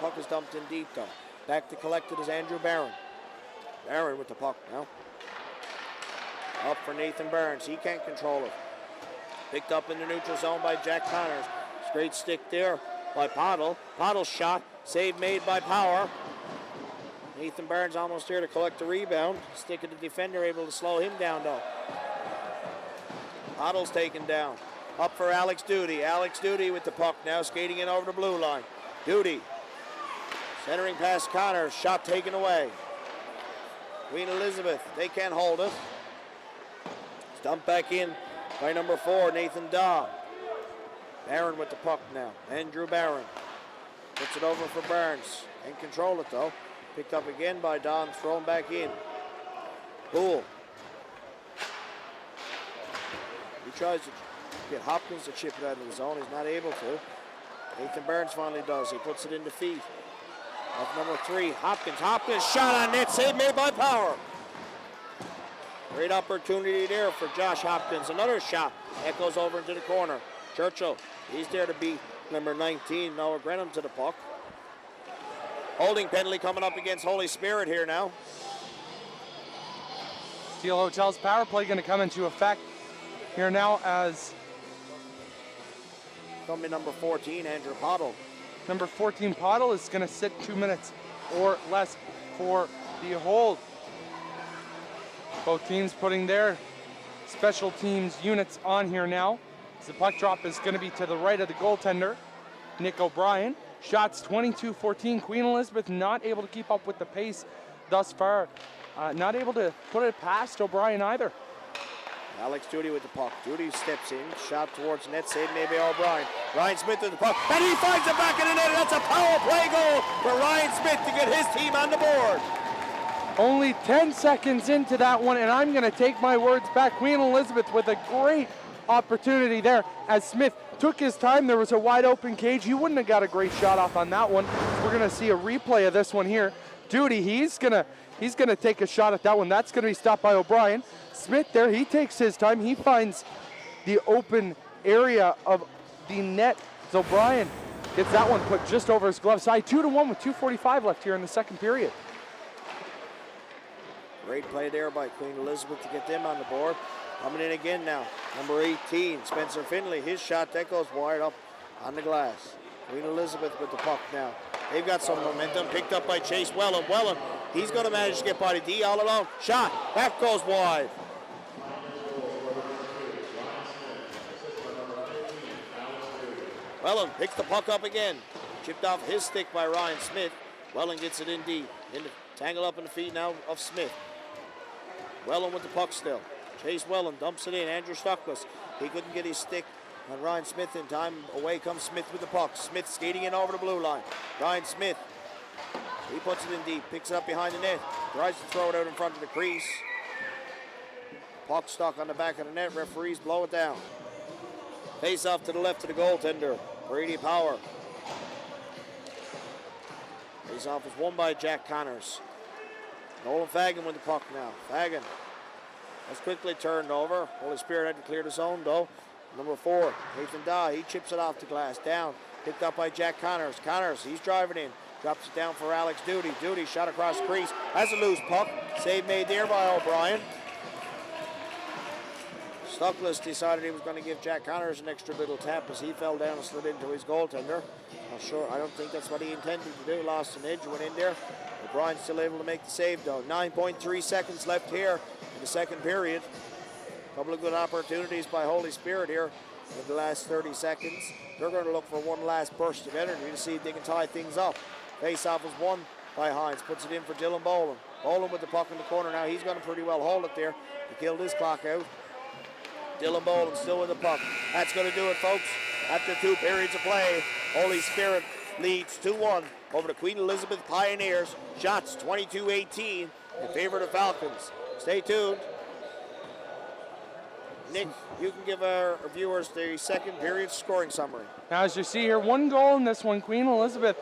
Puck is dumped in deep though. Back to collect it is Andrew Barron. Barron with the puck now. Up for Nathan Burns. He can't control it. Picked up in the neutral zone by Jack Connors. Straight stick there by Pottle. Pottle's shot. Save made by Power. Nathan Burns almost here to collect the rebound. Stick of the defender able to slow him down though. Pottle's taken down. Up for Alex Duty. Alex Duty with the puck now skating in over the blue line. Duty. Centering past Connors. Shot taken away. Queen Elizabeth. They can't hold it. Dumped back in by number 4, Nathan Daw. Barron with the puck now. Andrew Barron. Puts it over for Burns. Can't control it though. Picked up again by Daw and thrown back in. Poole. He tries to get Hopkins to chip it out of the zone. He's not able to. Nathan Burns finally does. He puts it in the feet of number 3, Hopkins. Hopkins shot on net. Save made by Power. Great opportunity there for Josh Hopkins. Another shot that goes over into the corner. Churchill, he's there to beat number 19, Noah Grenham to the puck. Holding penalty coming up against Holy Spirit here now. Steel Hotels power play going to come into effect here now as coming number 14, Andrew Pottle. Number 14, Pottle, is going to sit 2 minutes or less for the hold. Both teams putting their special teams units on here now. As the puck drop is going to be to the right of the goaltender, Nick O'Brien. Shots 22-14. Queen Elizabeth not able to keep up with the pace thus far. Not able to put it past O'Brien either. Alex Duty with the puck. Duty steps in. Shot towards net. Save maybe O'Brien. Ryan Smith with the puck. And he finds it back in the net. That's a power play goal for Ryan Smith to get his team on the board. Only 10 seconds into that one, and I'm going to take my words back. Queen Elizabeth with a great opportunity there as Smith took his time. There was a wide open cage. He wouldn't have got a great shot off on that one. We're going to see a replay of this one here. Duty, he's going to take a shot at that one. That's going to be stopped by O'Brien. Smith there, he takes his time. He finds the open area of the net. So O'Brien gets that one put just over his glove side. 2-1 with 2:45 left here in the second period. Great play there by Queen Elizabeth to get them on the board. Coming in again now, number 18, Spencer Finley. His shot, that goes wide up on the glass. Queen Elizabeth with the puck now. They've got some momentum, picked up by Chase Wellen. Wellen, he's going to manage to get by the D all alone. Shot, that goes wide. Wellen picks the puck up again. Chipped off his stick by Ryan Smith. Wellen gets it in deep. Tangled up in the feet now of Smith. Wellen with the puck still. Chase Wellen dumps it in. Andrew Stockless. He couldn't get his stick on Ryan Smith in time. Away comes Smith with the puck. Smith skating in over the blue line. Ryan Smith. He puts it in deep. Picks it up behind the net. Tries to throw it out in front of the crease. Puck stuck on the back of the net. Referees blow it down. Face off to the left of the goaltender. Brady Power. Face off is won by Jack Connors. Nolan Fagan with the puck now. Fagan has quickly turned over. Holy Spirit had to clear the zone though. Number 4, Nathan Daw, he chips it off the glass. Down, picked up by Jack Connors. Connors, he's driving in. Drops it down for Alex Duty. Duty shot across the crease. Has a loose puck. Save made there by O'Brien. Stuckless decided he was going to give Jack Connors an extra little tap as he fell down and slid into his goaltender. Not sure. I don't think that's what he intended to do. Lost an edge, went in there. O'Brien still able to make the save though. 9.3 seconds left here in the second period. A couple of good opportunities by Holy Spirit here in the last 30 seconds. They're going to look for one last burst of energy to see if they can tie things up. Face-off is won by Hines. Puts it in for Dylan Boland. Boland with the puck in the corner now. He's going to pretty well hold it there. He killed his clock out. Dylan Boland still with the puck. That's going to do it, folks. After 2 periods of play, Holy Spirit leads 2-1 over the Queen Elizabeth Pioneers. Shots 22-18 in favor of the Falcons. Stay tuned. Nick, you can give our viewers the second period scoring summary. Now, as you see here, 1 goal in this one. Queen Elizabeth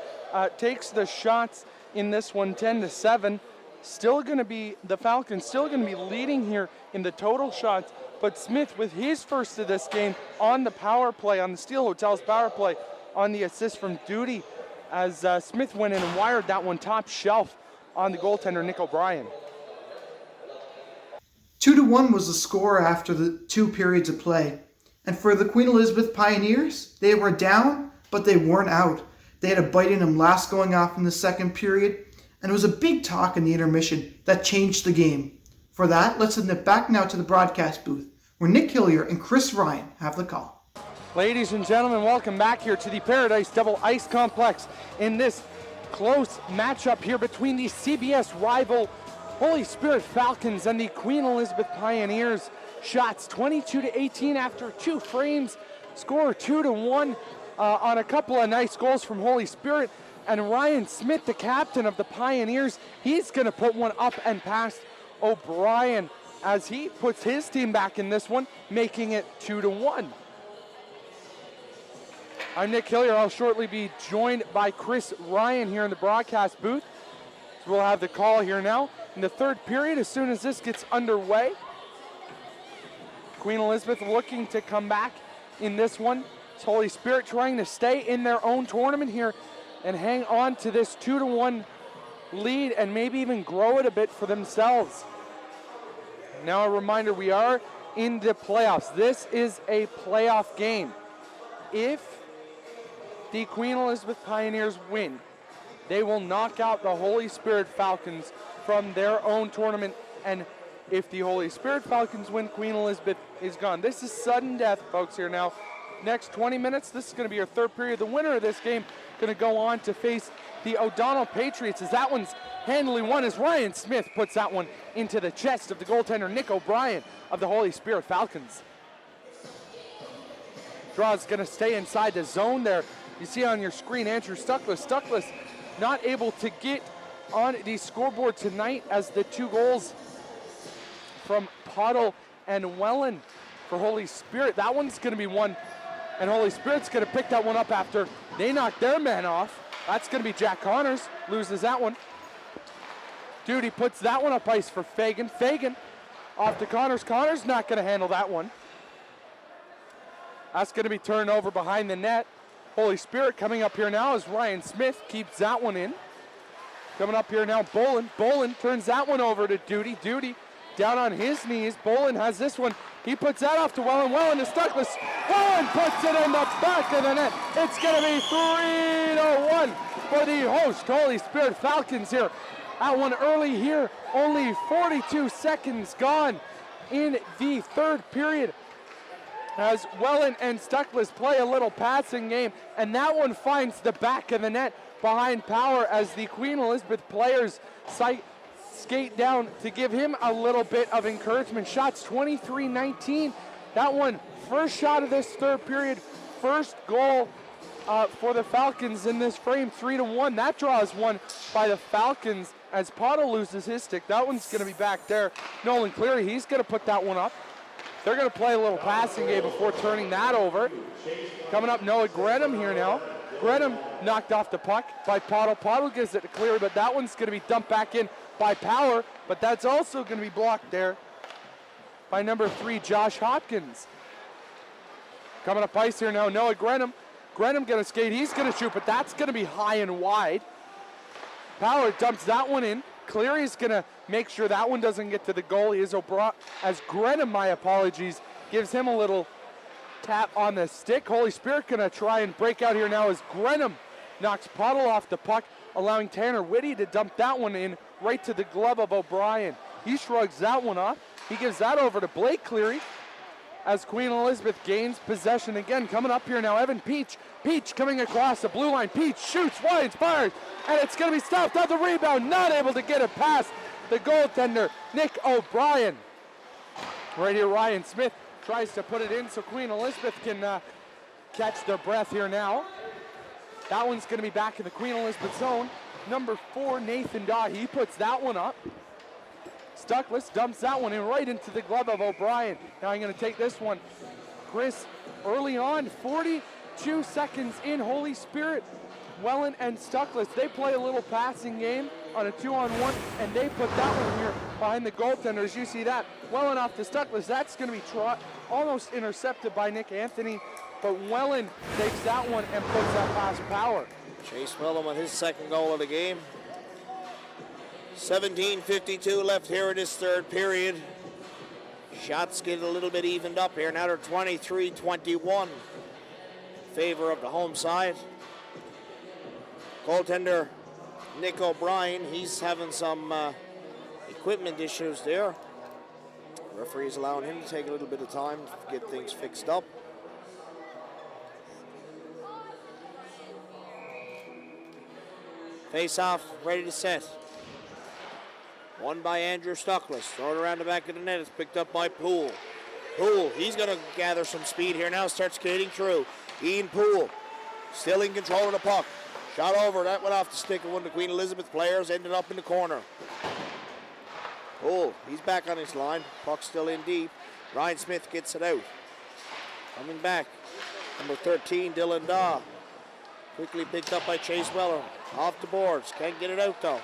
takes the shots in this one 10-7. Still going to be, the Falcons still going to be leading here in the total shots. But Smith with his first of this game on the power play, on the Steel Hotels power play, on the assist from Duty, as Smith went in and wired that one top shelf on the goaltender, Nick O'Brien. 2-1 was the score after the 2 periods of play. And for the Queen Elizabeth Pioneers, they were down, but they weren't out. They had a bite in them last going off in the second period, and it was a big talk in the intermission that changed the game. For that, let's send it back now to the broadcast booth, where Nick Hillier and Chris Ryan have the call. Ladies and gentlemen, welcome back here to the Paradise Double Ice Complex in this close matchup here between the CBS rival Holy Spirit Falcons and the Queen Elizabeth Pioneers. Shots 22-18 after 2 frames. Score 2-1 on a couple of nice goals from Holy Spirit. And Ryan Smith, the captain of the Pioneers, he's going to put one up and past O'Brien as he puts his team back in this one, making it 2-1. I'm Nick Hillier. I'll shortly be joined by Chris Ryan here in the broadcast booth. So we'll have the call here now in the third period as soon as this gets underway. Queen Elizabeth looking to come back in this one. It's Holy Spirit trying to stay in their own tournament here and hang on to this 2-1 lead and maybe even grow it a bit for themselves. Now a reminder, we are in the playoffs. This is a playoff game. If the Queen Elizabeth Pioneers win, they will knock out the Holy Spirit Falcons from their own tournament, and if the Holy Spirit Falcons win, Queen Elizabeth is gone. This is sudden death, folks, here now. Next 20 minutes, this is going to be your third period. The winner of this game going to go on to face the O'Donnell Patriots, as that one's handily won as Ryan Smith puts that one into the chest of the goaltender Nick O'Brien of the Holy Spirit Falcons. Draw's going to stay inside the zone there. You see on your screen Andrew Stuckless. Stuckless not able to get on the scoreboard tonight as the 2 goals from Pottle and Wellen for Holy Spirit. That one's going to be one, and Holy Spirit's going to pick that one up after they knock their man off. That's going to be Jack Connors, loses that one. Duty puts that one up ice for Fagan. Fagan off to Connors. Connors not going to handle that one. That's going to be turned over behind the net. Holy Spirit coming up here now as Ryan Smith keeps that one in. Coming up here now, Boland. Boland turns that one over to Duty. Duty down on his knees. Boland has this one. He puts that off to Wellen. Wellen to Stuckless. Wellen puts it in the back of the net. It's going to be 3-1 for the host Holy Spirit Falcons here. That one early here. Only 42 seconds gone in the third period, as Wellen and Stuckless play a little passing game, and that one finds the back of the net behind Power as the Queen Elizabeth players skate down to give him a little bit of encouragement. Shots 23-19. That one, first shot of this third period, first goal for the Falcons in this frame, 3-1. That draw is won by the Falcons as Pottle loses his stick. That one's going to be back there. Nolan Cleary, he's going to put that one up. They're going to play a little passing game before turning that over. Coming up, Noah Grenham here now. Grenham knocked off the puck by Pottle. Pottle gives it to Cleary, but that one's going to be dumped back in by Power, but that's also going to be blocked there by number 3, Josh Hopkins. Coming up ice here now, Noah Grenham. Grenham going to skate, he's going to shoot, but that's going to be high and wide. Power dumps that one in. Cleary's going to make sure that one doesn't get to the goal. As Grenham, my apologies, gives him a little tap on the stick. Holy Spirit going to try and break out here now as Grenham knocks Pottle off the puck, allowing Tanner Whitty to dump that one in right to the glove of O'Brien. He shrugs that one off. He gives that over to Blake Cleary as Queen Elizabeth gains possession again. Coming up here now, Evan Peach. Peach coming across the blue line. Peach shoots, wide, fires, and it's going to be stopped on the rebound. Not able to get it past the goaltender, Nick O'Brien. Right here, Ryan Smith tries to put it in so Queen Elizabeth can catch their breath here now. That one's going to be back in the Queen Elizabeth zone. Number 4, Nathan Daw, he puts that one up. Stuckless dumps that one in right into the glove of O'Brien. Now I'm going to take this one. Chris, early on, 42 seconds in, Holy Spirit, Welland and Stuckless, they play a little passing game on a 2-on-1, and they put that one here behind the goaltenders. You see that. Welland off to Stuckless. That's going to be almost intercepted by Nick Anthony, but Welland takes that one and puts that past Power. Chase Welland with his second goal of the game. 17:52 left here in this third period. Shots get a little bit evened up here. Now they're 23-21 in favor of the home side. Goaltender Nick O'Brien, he's having some equipment issues there. Referee's allowing him to take a little bit of time to get things fixed up. Face off, ready to set. Won by Andrew Stuckless. Throw it around the back of the net. It's picked up by Poole. Poole, he's going to gather some speed here now. Starts skating through. Ian Poole, still in control of the puck. Shot over. That went off the stick of one of the Queen Elizabeth players. Ended up in the corner. Poole, he's back on his line. Puck still in deep. Ryan Smith gets it out. Coming back. Number 13, Dylan Daw. Quickly picked up by Chase Welland. Off the boards. Can't get it out though.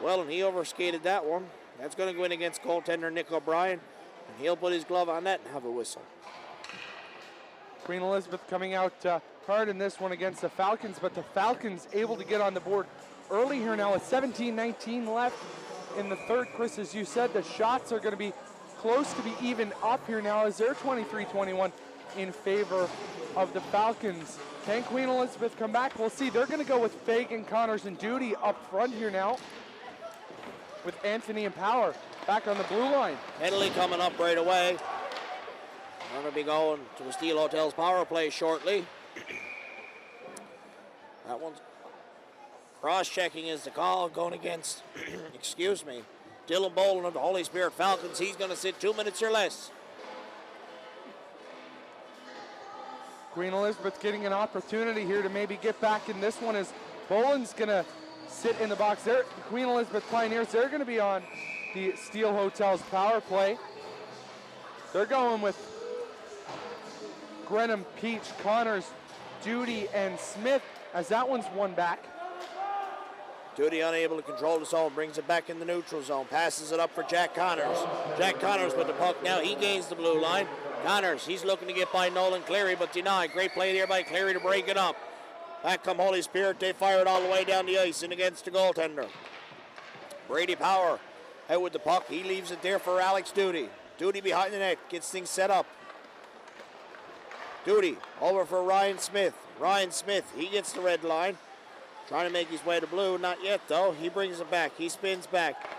Welland, he overskated that one. That's going to go in against goaltender Nick O'Brien. And he'll put his glove on that and have a whistle. Queen Elizabeth coming out hard in this one against the Falcons, but the Falcons able to get on the board early here now with 17-19 left in the third. Chris, as you said, the shots are going to be close to be even up here now as they're 23-21 in favor of the Falcons. Can Queen Elizabeth come back? We'll see. They're going to go with Fagan, Connors, and Duty up front here now with Anthony and Power back on the blue line. Penalty coming up right away. Going to be going to the Steel Hotel's power play shortly. That one's cross-checking is the call going against, excuse me, Dylan Boland of the Holy Spirit Falcons. He's going to sit 2 minutes or less. Queen Elizabeth getting an opportunity here to maybe get back in this one as Boland's going to sit in the box there. The Queen Elizabeth Pioneers, they're going to be on the Steel Hotel's power play. They're going with Grenham, Peach, Connors, Duty, and Smith as that one's won back. Duty unable to control the zone, brings it back in the neutral zone, passes it up for Jack Connors. Jack Connors with the puck now, he gains the blue line. Connors, he's looking to get by Nolan Cleary, but denied. Great play there by Cleary to break it up. Back come Holy Spirit, they fire it all the way down the ice and against the goaltender. Brady Power out with the puck, he leaves it there for Alex Duty. Duty behind the net, gets things set up. Duty over for Ryan Smith. Ryan Smith, he gets the red line. Trying to make his way to blue, not yet though. He brings it back, he spins back.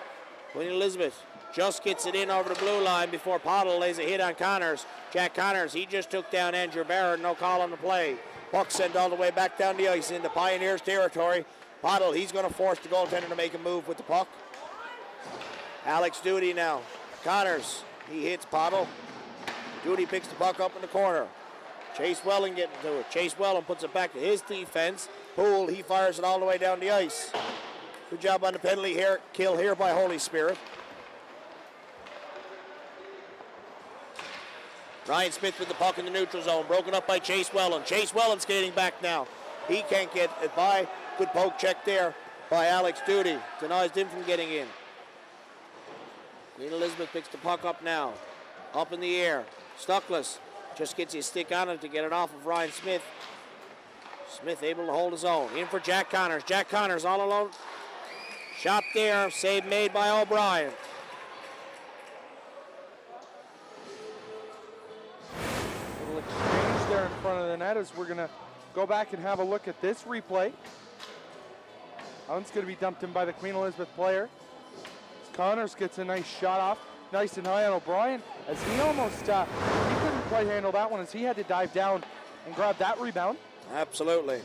Queen Elizabeth just gets it in over the blue line before Pottle lays a hit on Connors. Jack Connors, he just took down Andrew Barrett, no call on the play. Puck sent all the way back down the ice into Pioneers territory. Pottle, he's going to force the goaltender to make a move with the puck. Alex Duty now. Connors, he hits Pottle. Duty picks the puck up in the corner. Chase Welland getting to it. Chase Welland puts it back to his defense. Poole, he fires it all the way down the ice. Good job on the penalty here, kill here by Holy Spirit. Ryan Smith with the puck in the neutral zone, broken up by Chase Welland. Chase Welland skating back now. He can't get it by. Good poke check there by Alex Duty. Denies him from getting in. Queen Elizabeth picks the puck up now. Up in the air. Stuckless just gets his stick on it to get it off of Ryan Smith. Smith able to hold his own. In for Jack Connors. Jack Connors all alone Shot there, save made by O'Brien. Little exchange there in front of the net as we're going to go back and have a look at this replay. That one's going to be dumped in by the Queen Elizabeth player. Connors gets a nice shot off, nice and high on O'Brien, as he almost, he couldn't quite handle that one as he had to dive down and grab that rebound. Absolutely.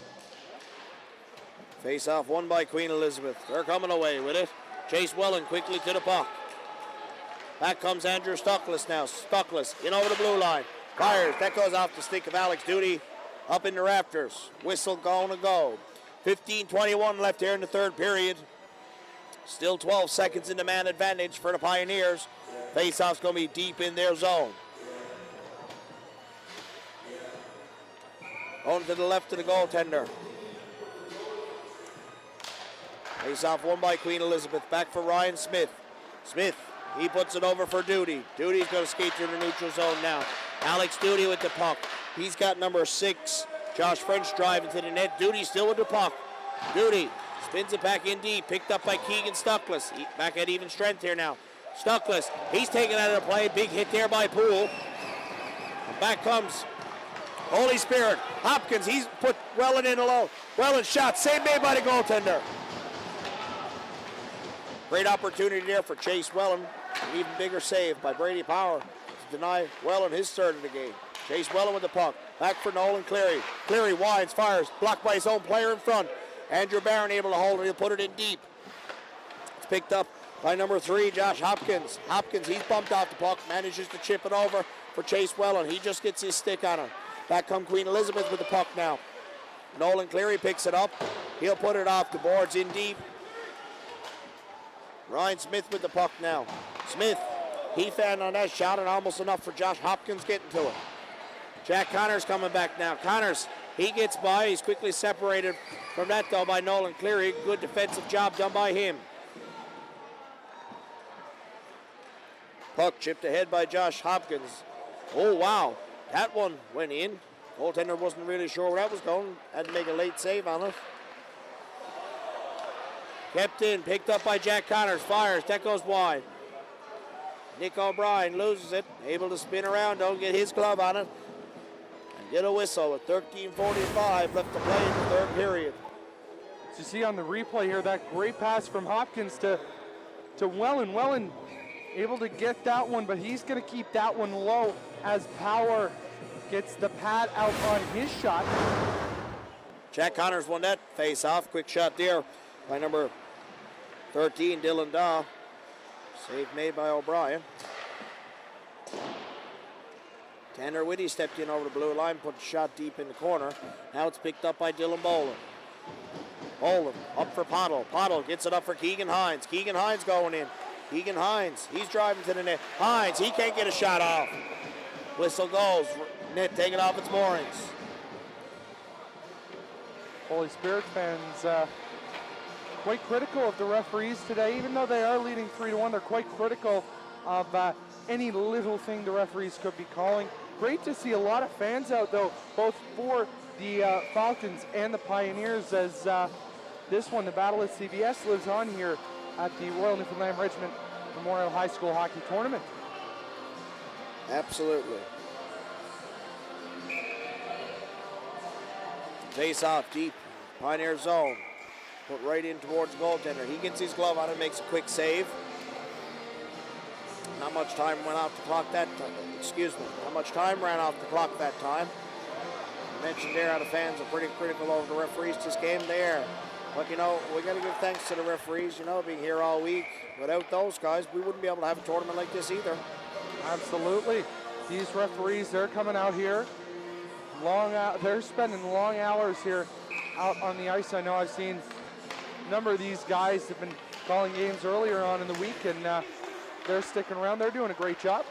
Face off won by Queen Elizabeth. They're coming away with it. Chase Welland quickly to the puck. Back comes Andrew Stuckless now. Stuckless in over the blue line. Fires. That goes off the stick of Alex Duty. Up in the rafters. Whistle going to go. 15:21 left here in the third period. Still 12 seconds in the man advantage for the Pioneers. Face-off's going to be deep in their zone. Going to the left of the goaltender. Face-off won by Queen Elizabeth. Back for Ryan Smith. Smith, he puts it over for Duty. Duty's going to skate through the neutral zone now. Alex Duty with the puck. He's got number 6. Josh French driving to the net. Duty still with the puck. Duty spins it back in deep. Picked up by Keegan Stuckless. Back at even strength here now. Stuckless, he's taken out of the play. Big hit there by Poole. And back comes Holy Spirit. Hopkins, he's put Welland in low. Welland shot. Save made by the goaltender. Great opportunity there for Chase Welland. An even bigger save by Brady Power to deny Welland his third of the game. Chase Welland with the puck. Back for Nolan Cleary. Cleary winds, fires. Blocked by his own player in front. Andrew Barron able to hold it. He'll put it in deep. It's picked up by number 3, Josh Hopkins. Hopkins, he's bumped off the puck. Manages to chip it over for Chase Welland. He just gets his stick on it. Back come Queen Elizabeth with the puck now. Nolan Cleary picks it up. He'll put it off the boards in deep. Ryan Smith with the puck now. Smith, he found on that shot and almost enough for Josh Hopkins getting to it. Jack Connors coming back now. Connors, he gets by. He's quickly separated from that though by Nolan Cleary. Good defensive job done by him. Puck chipped ahead by Josh Hopkins. Oh wow, that one went in. Goaltender wasn't really sure where that was going. Had to make a late save on it. Kept in, picked up by Jack Connors, fires, that goes wide. Nick O'Brien loses it, able to spin around, don't get his glove on it. And get a whistle with 13:45 left to play in the third period. As you see on the replay here, that great pass from Hopkins to Welland. Welland able to get that one, but he's going to keep that one low as Power gets the pad out on his shot. Jack Connors won that face-off. Quick shot there by number 13, Dylan Daw. Save made by O'Brien. Tanner Whitty stepped in over the blue line, put the shot deep in the corner. Now it's picked up by Dylan Boland. Boland up for Pottle. Pottle gets it up for Keegan Hines. Keegan Hines going in. Keegan Hines, he's driving to the net. Hines, he can't get a shot off. Whistle goes. Net taking off its moorings. Holy Spirit fans quite critical of the referees today. Even though they are leading 3-1, they're quite critical of any little thing the referees could be calling. Great to see a lot of fans out, though, both for the Falcons and the Pioneers, as this one, the Battle at CBS, lives on here at the Royal Newfoundland Regiment Memorial High School Hockey Tournament. Absolutely. Face off deep, Pioneer zone. Put right in towards the goaltender. He gets his glove on it, makes a quick save. Not much time went off the clock that time. Not much time ran off the clock that time. I mentioned there how the fans are pretty critical over the referees this game there. But, you know, we got to give thanks to the referees, you know, being here all week. Without those guys, we wouldn't be able to have a tournament like this either. Absolutely. These referees, they're coming out here. They're spending long hours here out on the ice. I know I've seen a number of these guys have been calling games earlier on in the week, and they're sticking around. They're doing a great job.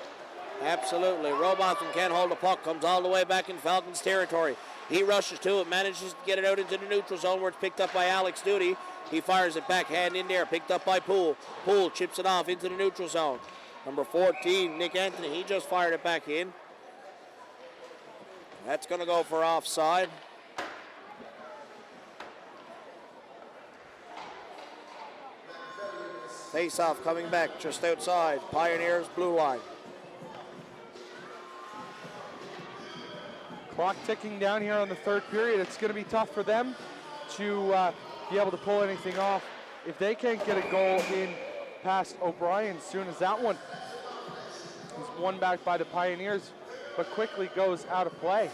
Absolutely. Robotham can't hold the puck. Comes all the way back in Falcons territory. He rushes to it, manages to get it out into the neutral zone where it's picked up by Alex Duty. He fires it back, hand in there, picked up by Poole. Poole chips it off into the neutral zone. Number 14, Nick Anthony, he just fired it back in. That's going to go for offside. Face-off coming back just outside Pioneers' blue line. Clock ticking down here on the third period. It's going to be tough for them to be able to pull anything off if they can't get a goal in past O'Brien as soon as that one is won back by the Pioneers, but quickly goes out of play.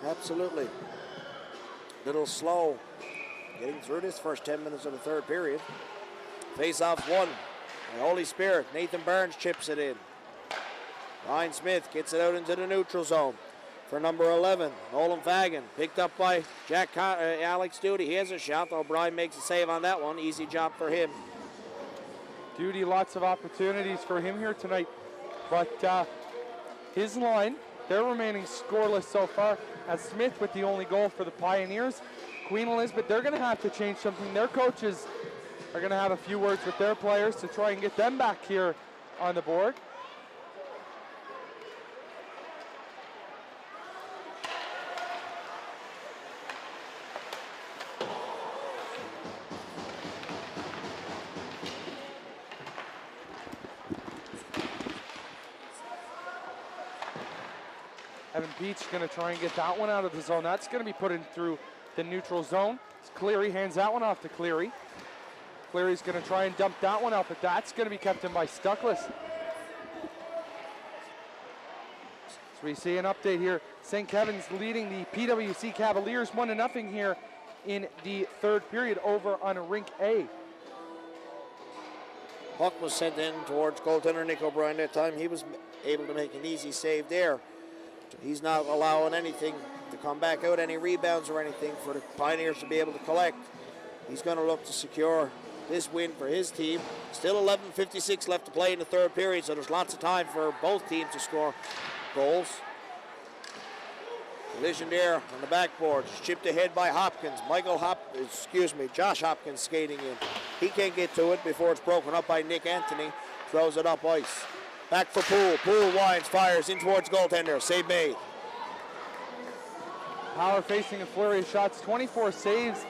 Absolutely. Little slow getting through this first 10 minutes of the third period. Face-off won. And Holy Spirit, Nathan Burns chips it in. Ryan Smith gets it out into the neutral zone for number 11, Nolan Fagan. Picked up by Alex Doody. He has a shot. O'Brien makes a save on that one. Easy job for him. Doody, lots of opportunities for him here tonight. But his line, they're remaining scoreless so far, as Smith with the only goal for the Pioneers. Queen Elizabeth, they're going to have to change something. Their coaches are going to have a few words with their players to try and get them back here on the board. Evan Beach going to try and get that one out of the zone. That's going to be put in through the neutral zone. Cleary hands that one off to Cleary. Cleary's going to try and dump that one out, but that's going to be kept in by Stuckless. So we see an update here. St. Kevin's leading the PWC Cavaliers 1-0 here in the third period over on rink A. Puck was sent in towards goaltender Nick O'Brien that time. He was able to make an easy save there. He's not allowing anything to come back out, any rebounds or anything for the Pioneers to be able to collect. He's going to look to secure this win for his team. Still 11:56 left to play in the third period, so there's lots of time for both teams to score goals. Collision there on the backboard, chipped ahead by Hopkins. Josh Hopkins skating in. He can't get to it before it's broken up by Nick Anthony. Throws it up ice. Back for Poole. Poole winds, fires in towards goaltender. Save made. Power facing a flurry of shots. 24 saves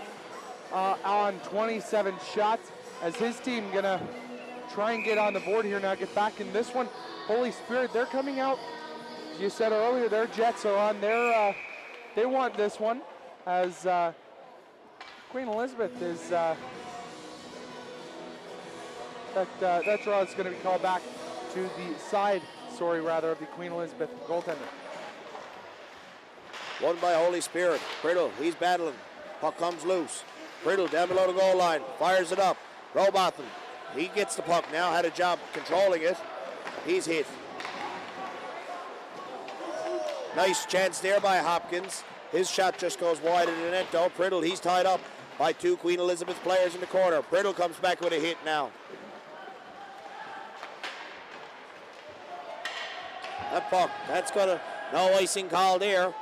on 27 shots, as his team going to try and get on the board here now, get back in this one. Holy Spirit, they're coming out. You said earlier, their Jets are on their, they want this one, as Queen Elizabeth is, that draw is going to be called back to the side, of the Queen Elizabeth goaltender. Won by Holy Spirit. Brittle, he's battling. Puck comes loose. Brittle down below the goal line, fires it up. Robotham, he gets the puck now, had a job controlling it. He's hit. Nice chance there by Hopkins. His shot just goes wide of the net though. Brittle, he's tied up by two Queen Elizabeth players in the corner. Brittle comes back with a hit now. That puck, that's got no icing call there.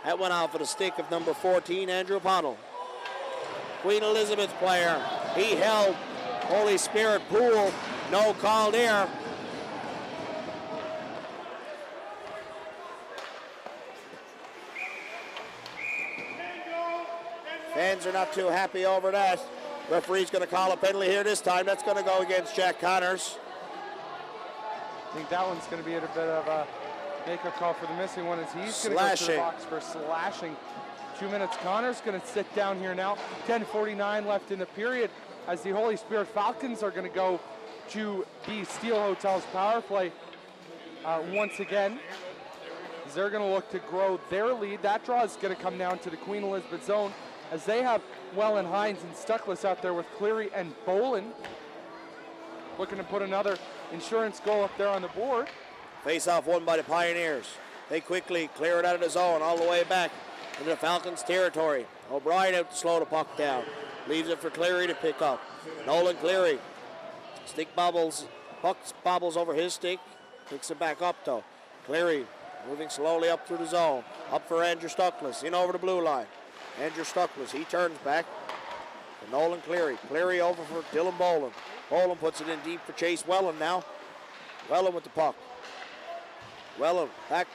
That went out for the stick of number 14, Andrew Pownell. Queen Elizabeth player, he held Holy Spirit Poole, no call there. Fans are not too happy over that. Referee's going to call a penalty here this time. That's going to go against Jack Connors. I think that one's going to be a bit of a make-up call for the missing one, as he's going to go to the box for slashing. 2 minutes. Connor's going to sit down here now. 10:49 left in the period, as the Holy Spirit Falcons are going to go to the Steel Hotel's power play once again. As they're going to look to grow their lead. That draw is going to come down to the Queen Elizabeth zone, as they have Wellen, Hines, and Stuckless out there with Cleary and Bolin. Looking to put another insurance goal up there on the board. Face-off won by the Pioneers. They quickly clear it out of the zone all the way back into the Falcons' territory. O'Brien out to slow the puck down. Leaves it for Cleary to pick up. Nolan Cleary. Stick bobbles. Puck bobbles over his stick. Picks it back up though. Cleary moving slowly up through the zone. Up for Andrew Stuckless. In over the blue line. Andrew Stuckless. He turns back to Nolan Cleary. Cleary over for Dylan Boland. Boland puts it in deep for Chase Wellen now. Wellen with the puck. Wellen back.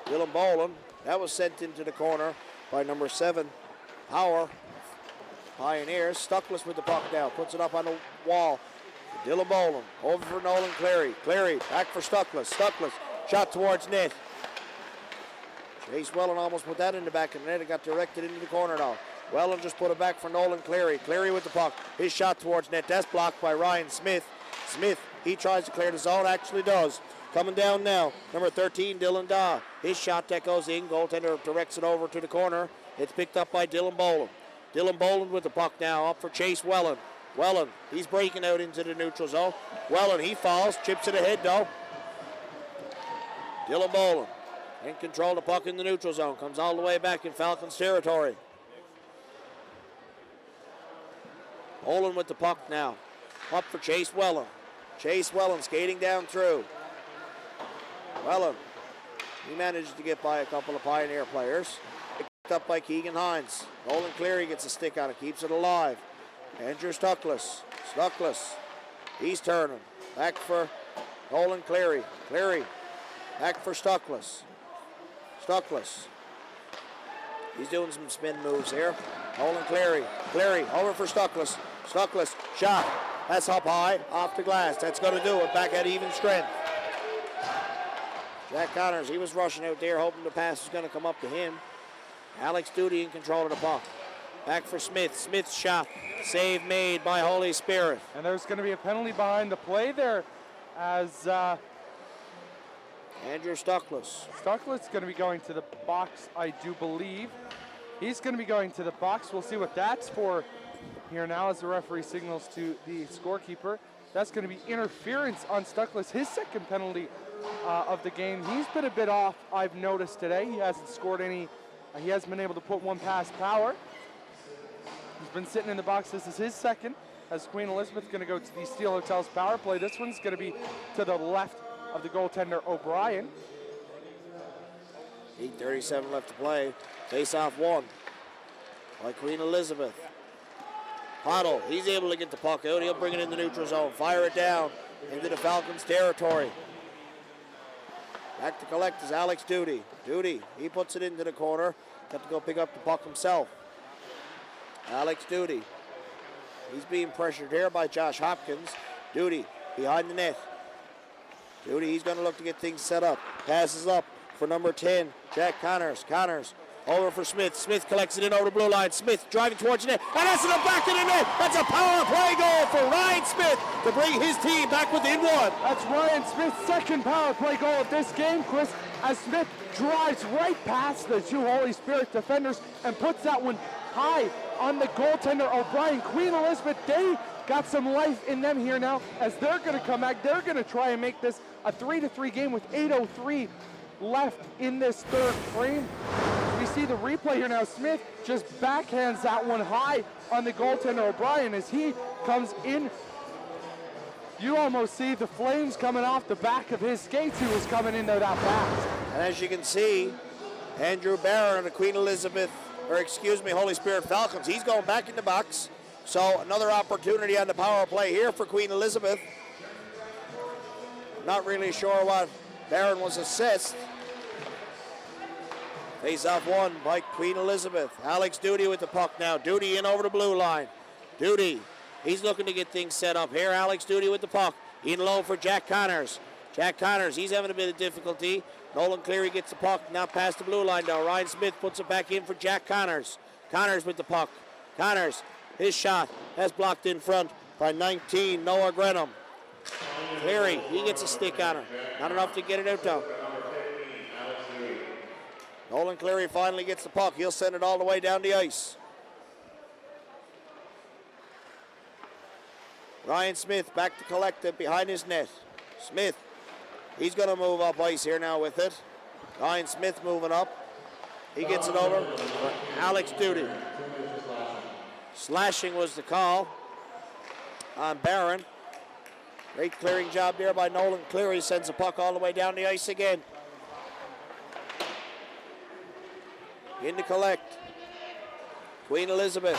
Dylan Boland. That was sent into the corner by number 7, Power. Pioneers. Stuckless with the puck now. Puts it up on the wall. Dylan Boland. Over for Nolan Cleary. Cleary back for Stuckless. Stuckless. Shot towards net. Chase Welland almost put that in the back of the net. It got directed into the corner now. Welland just put it back for Nolan Cleary. Cleary with the puck. His shot towards net. That's blocked by Ryan Smith. Smith, he tries to clear the zone. Actually does. Coming down now. Number 13, Dylan Daw. His shot that goes in. Goaltender directs it over to the corner. It's picked up by Dylan Boland. Dylan Boland with the puck now. Up for Chase Welland. Welland, he's breaking out into the neutral zone. Welland, he falls. Chips it ahead though. Dylan Boland in control of the puck in the neutral zone. Comes all the way back in Falcons territory. Boland with the puck now. Up for Chase Welland. Chase Welland skating down through. Welland, he manages to get by a couple of Pioneer players. Picked up by Keegan Hines. Nolan Cleary gets a stick on it, keeps it alive. Andrew Stuckless. Stuckless, he's turning. Back for Nolan Cleary. Cleary, back for Stuckless. Stuckless, he's doing some spin moves here. Nolan Cleary. Cleary over for Stuckless. Stuckless, shot. That's up high, off the glass. That's going to do it. Back at even strength. Jack Connors, he was rushing out there, hoping the pass was going to come up to him. Alex Duty in control of the puck. Back for Smith. Smith's shot. Save made by Holy Spirit. And there's going to be a penalty behind the play there as Andrew Stuckless. Stuckless going to be going to the box, I do believe. He's going to be going to the box. We'll see what that's for here now as the referee signals to the scorekeeper. That's going to be interference on Stuckless, his second penalty of the game. He's been a bit off, I've noticed today. He hasn't scored any. He hasn't been able to put one past Power. He's been sitting in the box. This is his second as Queen Elizabeth going to go to the Steel Hotels power play. This one's going to be to the left of the goaltender O'Brien. 8:37 left to play. Face-off won by Queen Elizabeth. Pottle, he's able to get the puck out. He'll bring it in the neutral zone. Fire it down into the Falcons' territory. Back to collect is Alex Duty. Duty, he puts it into the corner. Got to go pick up the puck himself. Alex Duty. He's being pressured here by Josh Hopkins. Duty behind the net. Duty, he's going to look to get things set up. Passes up for number 10, Jack Connors. Connors over for Smith. Smith collects it in over the blue line. Smith driving towards the net. And that's in the back of the net. That's a power play goal for Ryan Smith to bring his team back within one. That's Ryan Smith's second power play goal of this game, Chris, as Smith drives right past the two Holy Spirit defenders and puts that one high on the goaltender O'Brien. Queen Elizabeth, they got some life in them here now as they're going to come back. They're going to try and make this a 3-3 game with 8:03 left in this third frame. We see the replay here now. Smith just backhands that one high on the goaltender O'Brien as he comes in. You almost see the flames coming off the back of his skates. He was coming in there that fast. And as you can see, Andrew Barron of the Queen Elizabeth, Holy Spirit Falcons, he's going back in the box. So another opportunity on the power play here for Queen Elizabeth. Not really sure what Barron was assessed. Face-off won by Queen Elizabeth. Alex Duty with the puck now. Duty in over the blue line. Duty, he's looking to get things set up here. Alex Duty with the puck. In low for Jack Connors. Jack Connors, he's having a bit of difficulty. Nolan Cleary gets the puck, now past the blue line now. Ryan Smith puts it back in for Jack Connors. Connors with the puck. Connors, his shot, has blocked in front by 19, Noah Grenham. Cleary, he gets a stick on her. Not enough to get it out though. Nolan Cleary finally gets the puck. He'll send it all the way down the ice. Ryan Smith back to collect it behind his net. Smith, he's going to move up ice here now with it. Ryan Smith moving up. He gets it over for Alex Duty. Slashing was the call on Barron. Great clearing job there by Nolan Cleary. Sends the puck all the way down the ice again. In to collect. Queen Elizabeth.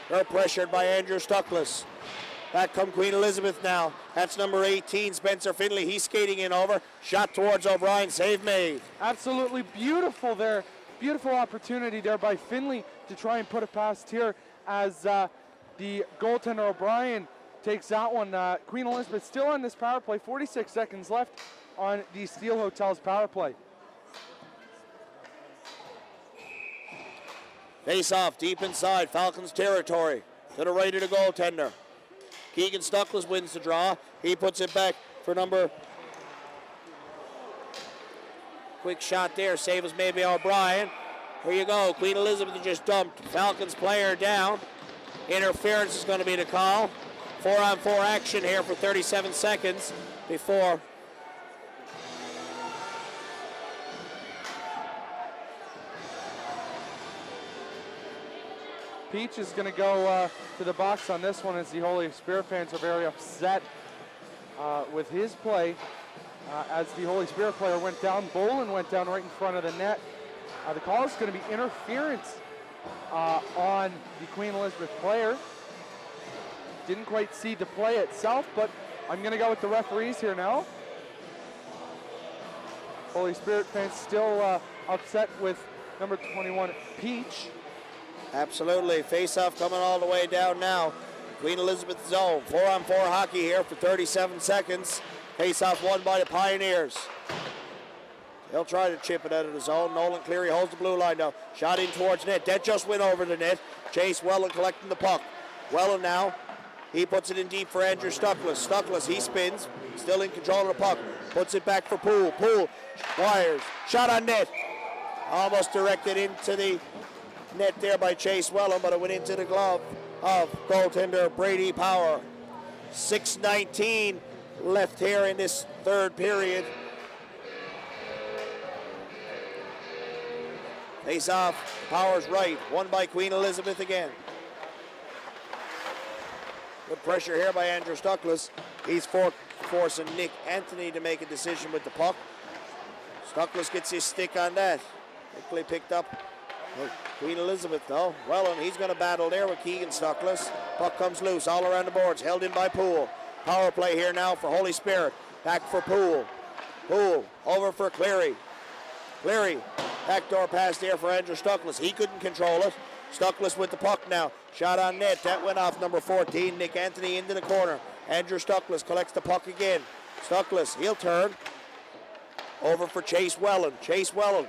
They're pressured by Andrew Stuckless. Back come Queen Elizabeth now. That's number 18, Spencer Finley. He's skating in over. Shot towards O'Brien. Save made. Absolutely beautiful there. Beautiful opportunity there by Finley to try and put it past here as the goaltender O'Brien takes that one. Queen Elizabeth still on this power play. 46 seconds left on the Steel Hotels power play. Face off deep inside Falcons territory. To the right of the goaltender. Keegan Stuckless wins the draw. He puts it back for number. Quick shot there. Save is maybe O'Brien. Here you go. Queen Elizabeth just dumped Falcons player down. Interference is going to be the call. 4-on-4 action here for 37 seconds before. Peach is going to go to the box on this one, as the Holy Spirit fans are very upset with his play. As the Holy Spirit player went down, Bolin went down right in front of the net. The call is going to be interference on the Queen Elizabeth player. Didn't quite see the play itself, but I'm going to go with the referees here now. Holy Spirit fans still upset with number 21, Peach. Absolutely. Face-off coming all the way down now. Queen Elizabeth zone. 4-on-4 hockey here for 37 seconds. Face-off won by the Pioneers. They'll try to chip it out of the zone. Nolan Cleary holds the blue line now. Shot in towards net. That just went over the net. Chase Welland collecting the puck. Welland now. He puts it in deep for Andrew Stuckless. Stuckless, he spins. Still in control of the puck. Puts it back for Poole. Poole wires. Shot on net. Almost directed into the net there by Chase Welland, but it went into the glove of goaltender Brady Power. 6:19 left here in this third period. Face off, Power's right, won by Queen Elizabeth again. Good pressure here by Andrew Stuckless. He's forcing Nick Anthony to make a decision with the puck. Stuckless gets his stick on that. Quickly picked up. Queen Elizabeth though. Welland, he's going to battle there with Keegan Stuckless. Puck comes loose all around the boards, held in by Poole. Power play here now for Holy Spirit. Back for Poole. Poole over for Cleary. Cleary, backdoor pass there for Andrew Stuckless. He couldn't control it. Stuckless with the puck now. Shot on net. That went off number 14. Nick Anthony into the corner. Andrew Stuckless collects the puck again. Stuckless, he'll turn. Over for Chase Welland. Chase Welland.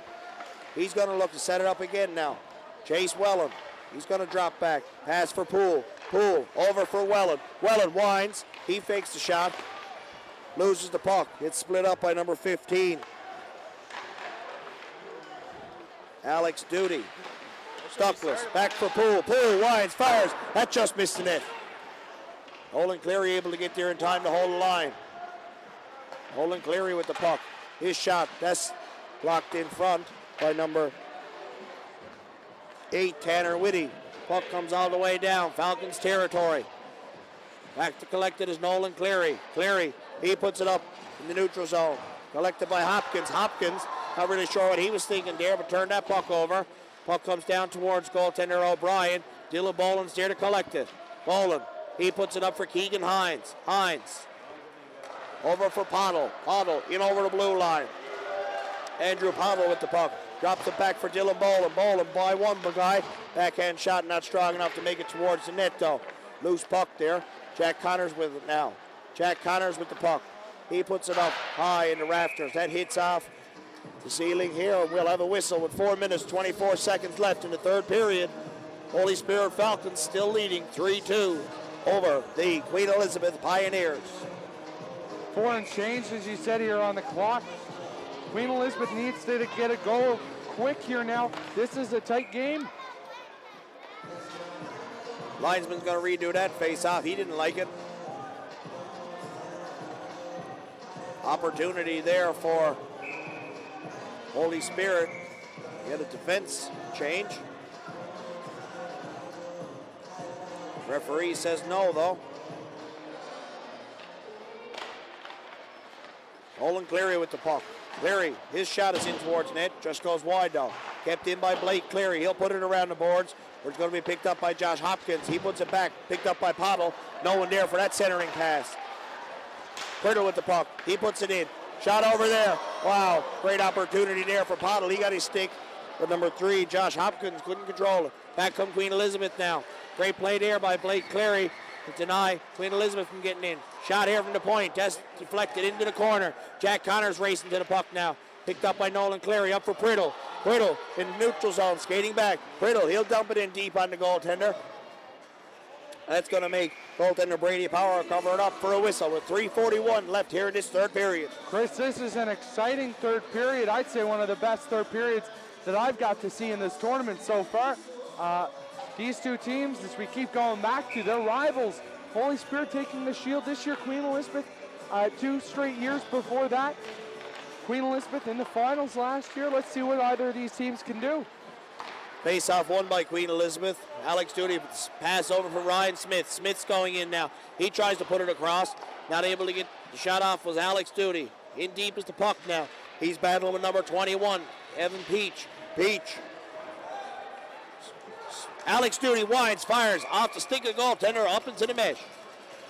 He's going to look to set it up again now. Chase Welland. He's going to drop back. Pass for Poole. Poole over for Welland. Welland winds. He fakes the shot. Loses the puck. It's split up by number 15. Alex Duty. Stuckless. Back for Poole. Poole winds. Fires. That just missed the net. Nolan Cleary able to get there in time to hold the line. Nolan Cleary with the puck. His shot. That's blocked in front by number 8, Tanner Whitty. Puck comes all the way down. Falcons territory. Back to collect it is Nolan Cleary. Cleary, he puts it up in the neutral zone. Collected by Hopkins. Hopkins, not really sure what he was thinking there, but turned that puck over. Puck comes down towards goaltender O'Brien. Dylan Boland's there to collect it. Boland, he puts it up for Keegan Hines. Hines, over for Pottle. Pottle, in over the blue line. Andrew Pottle with the puck. Drops it back for Dylan Boland. Boland by one guy. Backhand shot not strong enough to make it towards the net though. Loose puck there. Jack Connors with it now. Jack Connors with the puck. He puts it up high in the rafters. That hits off the ceiling here. We'll have a whistle with 4 minutes, 24 seconds left in the third period. Holy Spirit Falcons still leading 3-2 over the Queen Elizabeth Pioneers. 4 and change, as you said, here on the clock. Queen Elizabeth needs to get a goal quick here now. This is a tight game. Linesman's going to redo that face-off. He didn't like it. Opportunity there for Holy Spirit. Get a defense change. Referee says no, though. Nolan Cleary with the puck. Cleary, his shot is in towards net. Just goes wide, though. Kept in by Blake Cleary. He'll put it around the boards. It's going to be picked up by Josh Hopkins. He puts it back. Picked up by Pottle. No one there for that centering pass. Critter with the puck. He puts it in. Shot over there. Wow. Great opportunity there for Pottle. He got his stick. But number 3, Josh Hopkins, couldn't control it. Back come Queen Elizabeth now. Great play there by Blake Cleary to deny Queen Elizabeth from getting in. Shot here from the point. That's deflected into the corner. Jack Connors racing to the puck now. Picked up by Nolan Cleary. Up for Priddle. Priddle in neutral zone. Skating back. Priddle, he'll dump it in deep on the goaltender. That's going to make goaltender Brady Power cover it up for a whistle with 3:41 left here in this third period. Chris, this is an exciting third period. I'd say one of the best third periods that I've got to see in this tournament so far. These two teams, as we keep going back to their rivals, Holy Spirit taking the Shield this year, Queen Elizabeth 2 straight years before that. Queen Elizabeth in the finals last year. Let's see what either of these teams can do. Face-off won by Queen Elizabeth. Alex Doody pass over for Ryan Smith. Smith's going in now. He tries to put it across. Not able to get the shot off was Alex Doody. In deep is the puck now. He's battling with number 21, Evan Peach. Peach. Alex Doody winds, fires off the stick of the goaltender up into the mesh.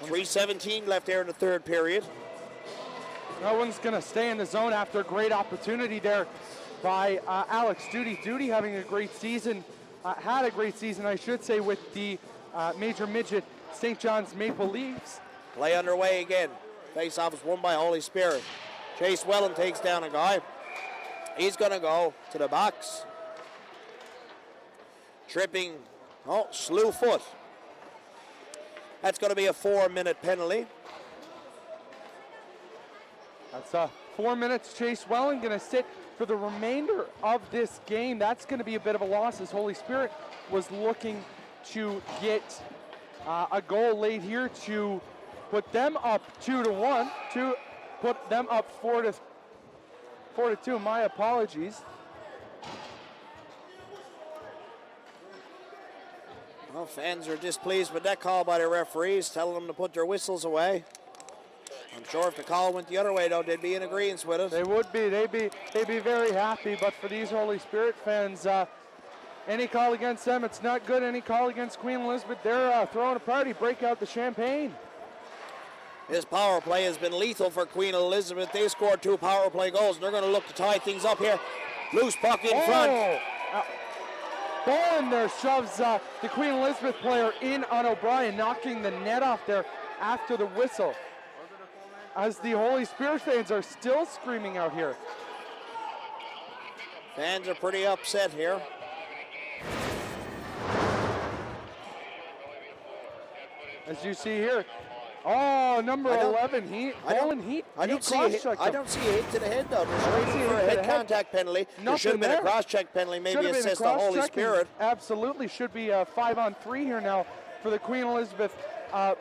3:17 left here in the third period. No one's going to stay in the zone after a great opportunity there by Alex Doody. Doody having a great season, had a great season, I should say, with the Major Midget St. John's Maple Leafs. Play underway again. Face-off is won by Holy Spirit. Chase Wellen takes down a guy. He's going to go to the box. Tripping, slew foot. That's going to be a 4-minute penalty. That's 4 minutes. Chase Welling going to sit for the remainder of this game. That's going to be a bit of a loss as Holy Spirit was looking to get a goal late here to put them up 2-1, to put them up 4-2. My apologies. Well, fans are displeased with that call by the referees, telling them to put their whistles away. I'm sure if the call went the other way, though, they'd be in agreement with us. They would be. They'd be very happy. But for these Holy Spirit fans, any call against them, it's not good. Any call against Queen Elizabeth, they're throwing a party. Break out the champagne. This power play has been lethal for Queen Elizabeth. They scored 2 power play goals, and they're going to look to tie things up here. Loose puck in front. Ball in there shoves the Queen Elizabeth player in on O'Brien, knocking the net off there after the whistle. As the Holy Spirit fans are still screaming out here. Fans are pretty upset here. As you see here, number 11, Colin Heat. I don't see a hit to the head, though. There's waiting for a head contact penalty. There should have been a cross-check penalty, maybe assist the Holy Spirit. Absolutely, should be a 5-on-3 here now for the Queen Elizabeth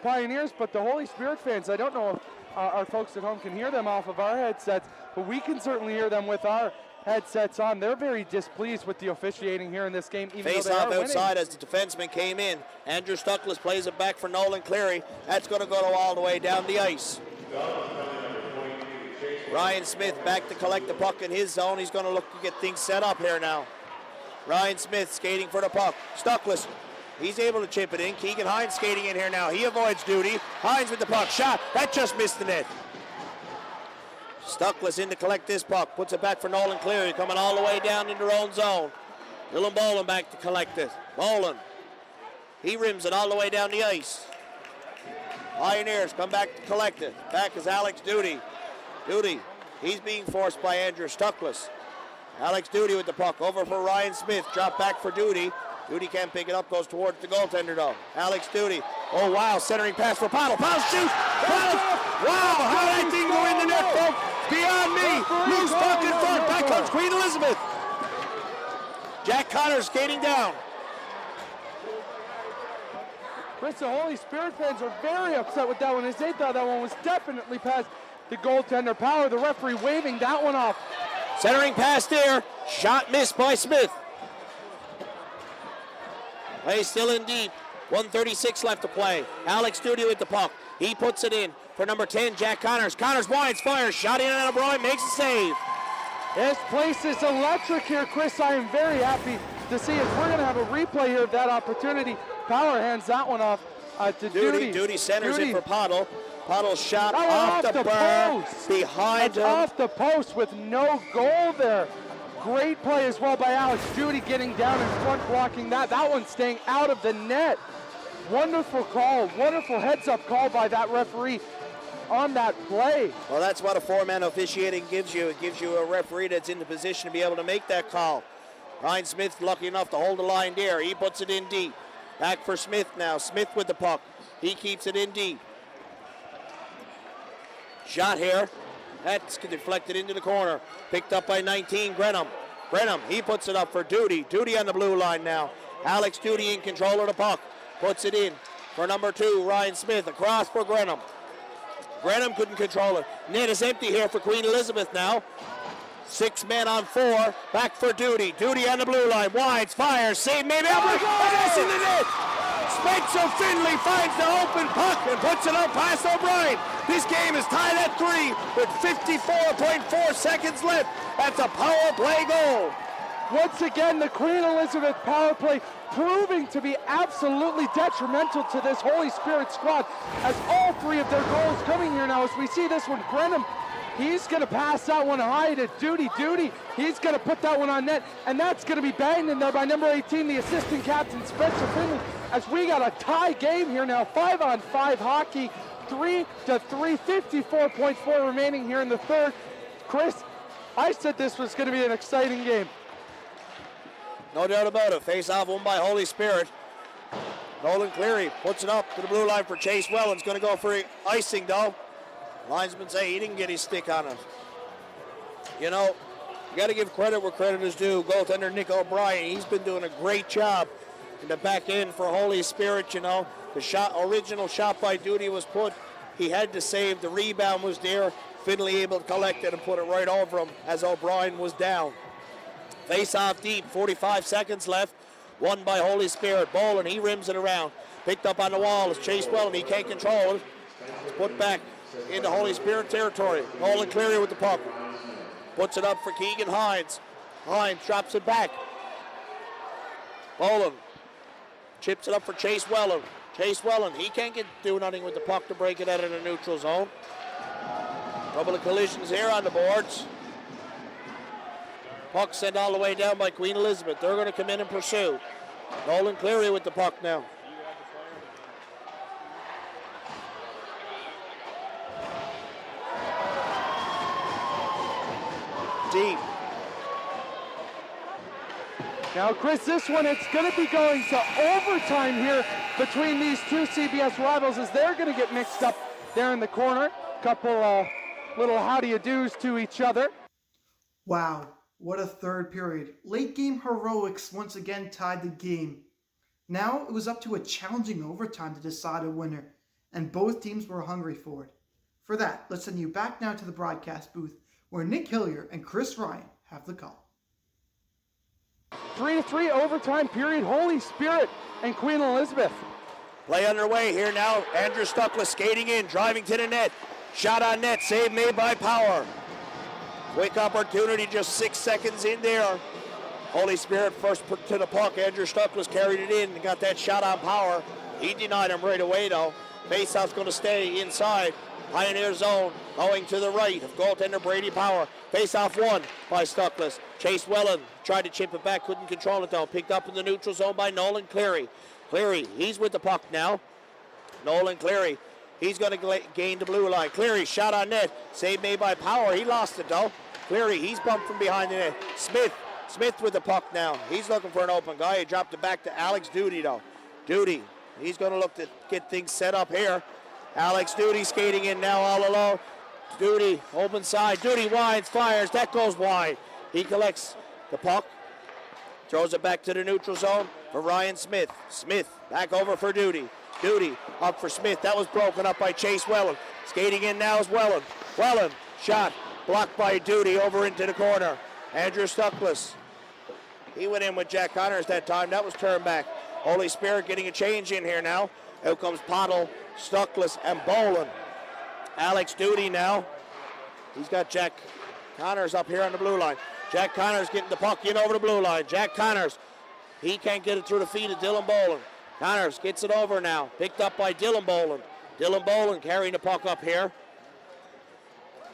Pioneers, but the Holy Spirit fans, I don't know if our folks at home can hear them off of our headsets, but we can certainly hear them with our headsets on. They're very displeased with the officiating here in this game. Face off outside as the defenseman came in. Andrew Stuckless plays it back for Nolan Cleary. That's going to go all the way down the ice. Ryan Smith back to collect the puck in his zone. He's going to look to get things set up here now. Ryan Smith skating for the puck. Stuckless, he's able to chip it in. Keegan Hines skating in here now. He avoids Doody. Hines with the puck. Shot. That just missed the net. Stuckless in to collect this puck. Puts it back for Nolan Cleary. Coming all the way down in their own zone. Dylan Boland back to collect it. Boland. He rims it all the way down the ice. Pioneers come back to collect it. Back is Alex Doody. Doody. He's being forced by Andrew Stuckless. Alex Doody with the puck. Over for Ryan Smith. Drop back for Doody. Doody can't pick it up, goes towards the goaltender though. Alex Doody. Oh wow, centering pass for Paddle. Paddle shoots! Paddle! Wow, how did that thing go in the net, folks? Beyond me. Loose puck in front. Back comes Queen Elizabeth. Jack Connors skating down. Chris, the Holy Spirit fans are very upset with that one as they thought that one was definitely past the goaltender. Power, the referee waving that one off. Centering pass there. Shot missed by Smith. Play still in deep. 1:36 left to play. Alex Doody with the puck. He puts it in for number 10, Jack Connors. Connors winds, fires, shot in on O'Brien, makes a save. This place is electric here, Chris. I am very happy to see it. We're going to have a replay here of that opportunity. Power hands that one off to Doody. Doody centers it for Poddle. Poddle shot off the bar post. Behind him. Off the post with no goal there. Great play as well by Alex Doody getting down in front, blocking that. That one staying out of the net. Wonderful call, wonderful heads-up call by that referee on that play. Well, that's what a four-man officiating gives you. It gives you a referee that's in the position to be able to make that call. Ryan Smith lucky enough to hold the line there. He puts it in deep. Back for Smith now. Smith with the puck. He keeps it in deep. Shot here. That's deflected into the corner. Picked up by 19, Grenham. Grenham, he puts it up for Duty. Duty on the blue line now. Alex Duty in control of the puck. Puts it in for number 2, Ryan Smith. Across for Grenham. Grenham couldn't control it. Net is empty here for Queen Elizabeth now. 6 men on 4. Back for Duty. Duty on the blue line. Wides, fires, save, maybe up. And that's in the net. Spencer Finley finds the open puck and puts it up past O'Brien. This game is tied at 3 with 54.4 seconds left. That's a power play goal. Once again, the Queen Elizabeth power play proving to be absolutely detrimental to this Holy Spirit squad, as all 3 of their goals coming here now. As we see this one, Grenham, he's going to pass that one high to Duty. He's going to put that one on net, and that's going to be banged in there by number 18, the assistant captain, Spencer Finley, as we got a tie game here now. 5-on-5 hockey, 3-3, 54.4 remaining here in the third. Chris, I said this was going to be an exciting game. No doubt about it. Face-off won by Holy Spirit. Nolan Cleary puts it up to the blue line for Chase Wellens. Going to go for icing, though. Linesman say he didn't get his stick on it. You know, you got to give credit where credit is due. Goaltender Nick O'Brien, he's been doing a great job in the back end for Holy Spirit, you know. The original shot by Duty was put. He had to save. The rebound was there. Finley able to collect it and put it right over him as O'Brien was down. Face off deep, 45 seconds left. Won by Holy Spirit. Boland, he rims it around. Picked up on the wall as Chase Wellens, he can't control it. It's put back into Holy Spirit territory. Nolan Cleary with the puck. Puts it up for Keegan Hines. Hines drops it back. Boland chips it up for Chase Wellens. Chase Wellens, he can't do nothing with the puck to break it out of the neutral zone. Couple of collisions here on the boards. Puck sent all the way down by Queen Elizabeth. They're going to come in and pursue. Nolan Cleary with the puck now. Deep. Now, Chris, this one, it's going to be going to overtime here between these 2 CBS rivals as they're going to get mixed up there in the corner. Couple little how-do-you-dos to each other. Wow, what a third period. Late game heroics once again tied the game. Now it was up to a challenging overtime to decide a winner, and both teams were hungry for it. For that, let's send you back now to the broadcast booth where Nick Hillier and Chris Ryan have the call. 3-3 overtime period. Holy Spirit and Queen Elizabeth. Play underway here now. Andrew Stuckless skating in, driving to the net. Shot on net, save made by Power. Quick opportunity, just 6 seconds in there. Holy Spirit first put to the puck. Andrew Stuckless carried it in and got that shot on Power. He denied him right away though. Faceoff's going to stay inside. Pioneer zone going to the right of goaltender Brady Power. Faceoff won by Stuckless. Chase Wellen tried to chip it back, couldn't control it though. Picked up in the neutral zone by Nolan Cleary. Cleary, he's with the puck now. Nolan Cleary, he's going to gain the blue line. Cleary, shot on net. Save made by Power. He lost it though. Cleary, he's bumped from behind the net. Smith with the puck now. He's looking for an open guy. He dropped it back to Alex Duty though. Duty, he's going to look to get things set up here. Alex Duty skating in now all alone. Duty, open side. Duty winds, fires. That goes wide. He collects the puck. Throws it back to the neutral zone for Ryan Smith. Smith back over for Duty. Duty up for Smith. That was broken up by Chase Wellen. Skating in now is Wellen. Wellen, shot. Blocked by Duty over into the corner. Andrew Stuckless. He went in with Jack Connors that time. That was turned back. Holy Spirit getting a change in here now. Out comes Pottle, Stuckless, and Boland. Alex Duty now. He's got Jack Connors up here on the blue line. Jack Connors getting the puck in over the blue line. Jack Connors, he can't get it through the feet of Dylan Boland. Connors gets it over now. Picked up by Dylan Boland. Dylan Boland carrying the puck up here.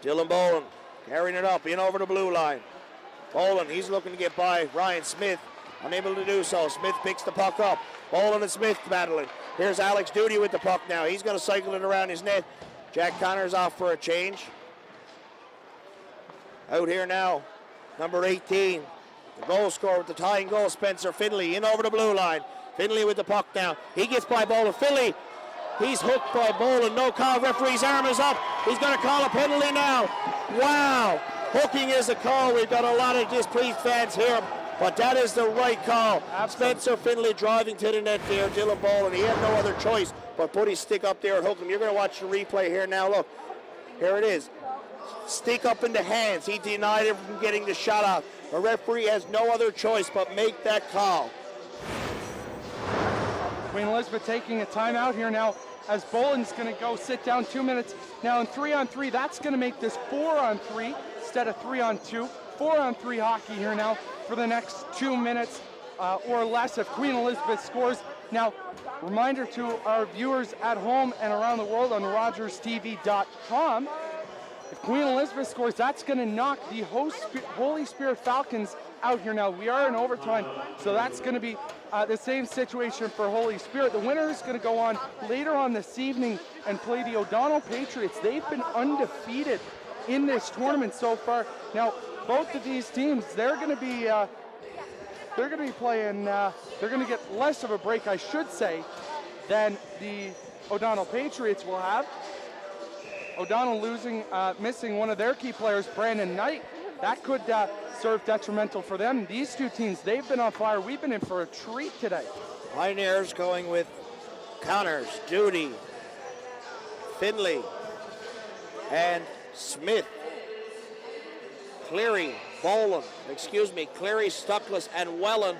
Dylan Boland carrying it up in over the blue line. Boland, he's looking to get by Ryan Smith. unable to do so. Smith picks the puck up. Boland and Smith battling. Here's Alex Duty with the puck now. He's going to cycle it around his net. Jack Connors off for a change. Out here now, number 18. The goal scorer with the tying goal, Spencer Finley, in over the blue line. Finley with the puck now. He gets by Boland. Finley, he's hooked by Boland. No call. Referee's arm is up. He's going to call a penalty now. Wow. Hooking is a call. We've got a lot of displeased fans here, but that is the right call. Absolutely. Spencer Finley driving to the net there. Dylan Boland, he had no other choice but put his stick up there and hook him. You're going to watch the replay here now. Look, here it is. Stick up in the hands. He denied him from getting the shot off. The referee has no other choice but make that call. Queen Elizabeth taking a timeout here now as Boland's going to go sit down 2 minutes. Now in 3-on-3, that's going to make this 4-on-3 instead of 3-on-2. 4-on-3 hockey here now for the next 2 minutes or less if Queen Elizabeth scores. Now, reminder to our viewers at home and around the world on RogersTV.com, if Queen Elizabeth scores, that's going to knock the Holy Spirit Falcons out here now. We are in overtime, so that's going to be the same situation for Holy Spirit. The winner is going to go on later on this evening and play the O'Donnell Patriots. They've been undefeated in this tournament so far. Now, both of these teams, they're going to be playing. They're going to get less of a break, I should say, than the O'Donnell Patriots will have. O'Donnell missing one of their key players, Brandon Knight. That could serve detrimental for them. These two teams, they've been on fire. We've been in for a treat today. Pioneers going with Connors, Duty, Finley, and Smith. Cleary, Stuckless, and Welland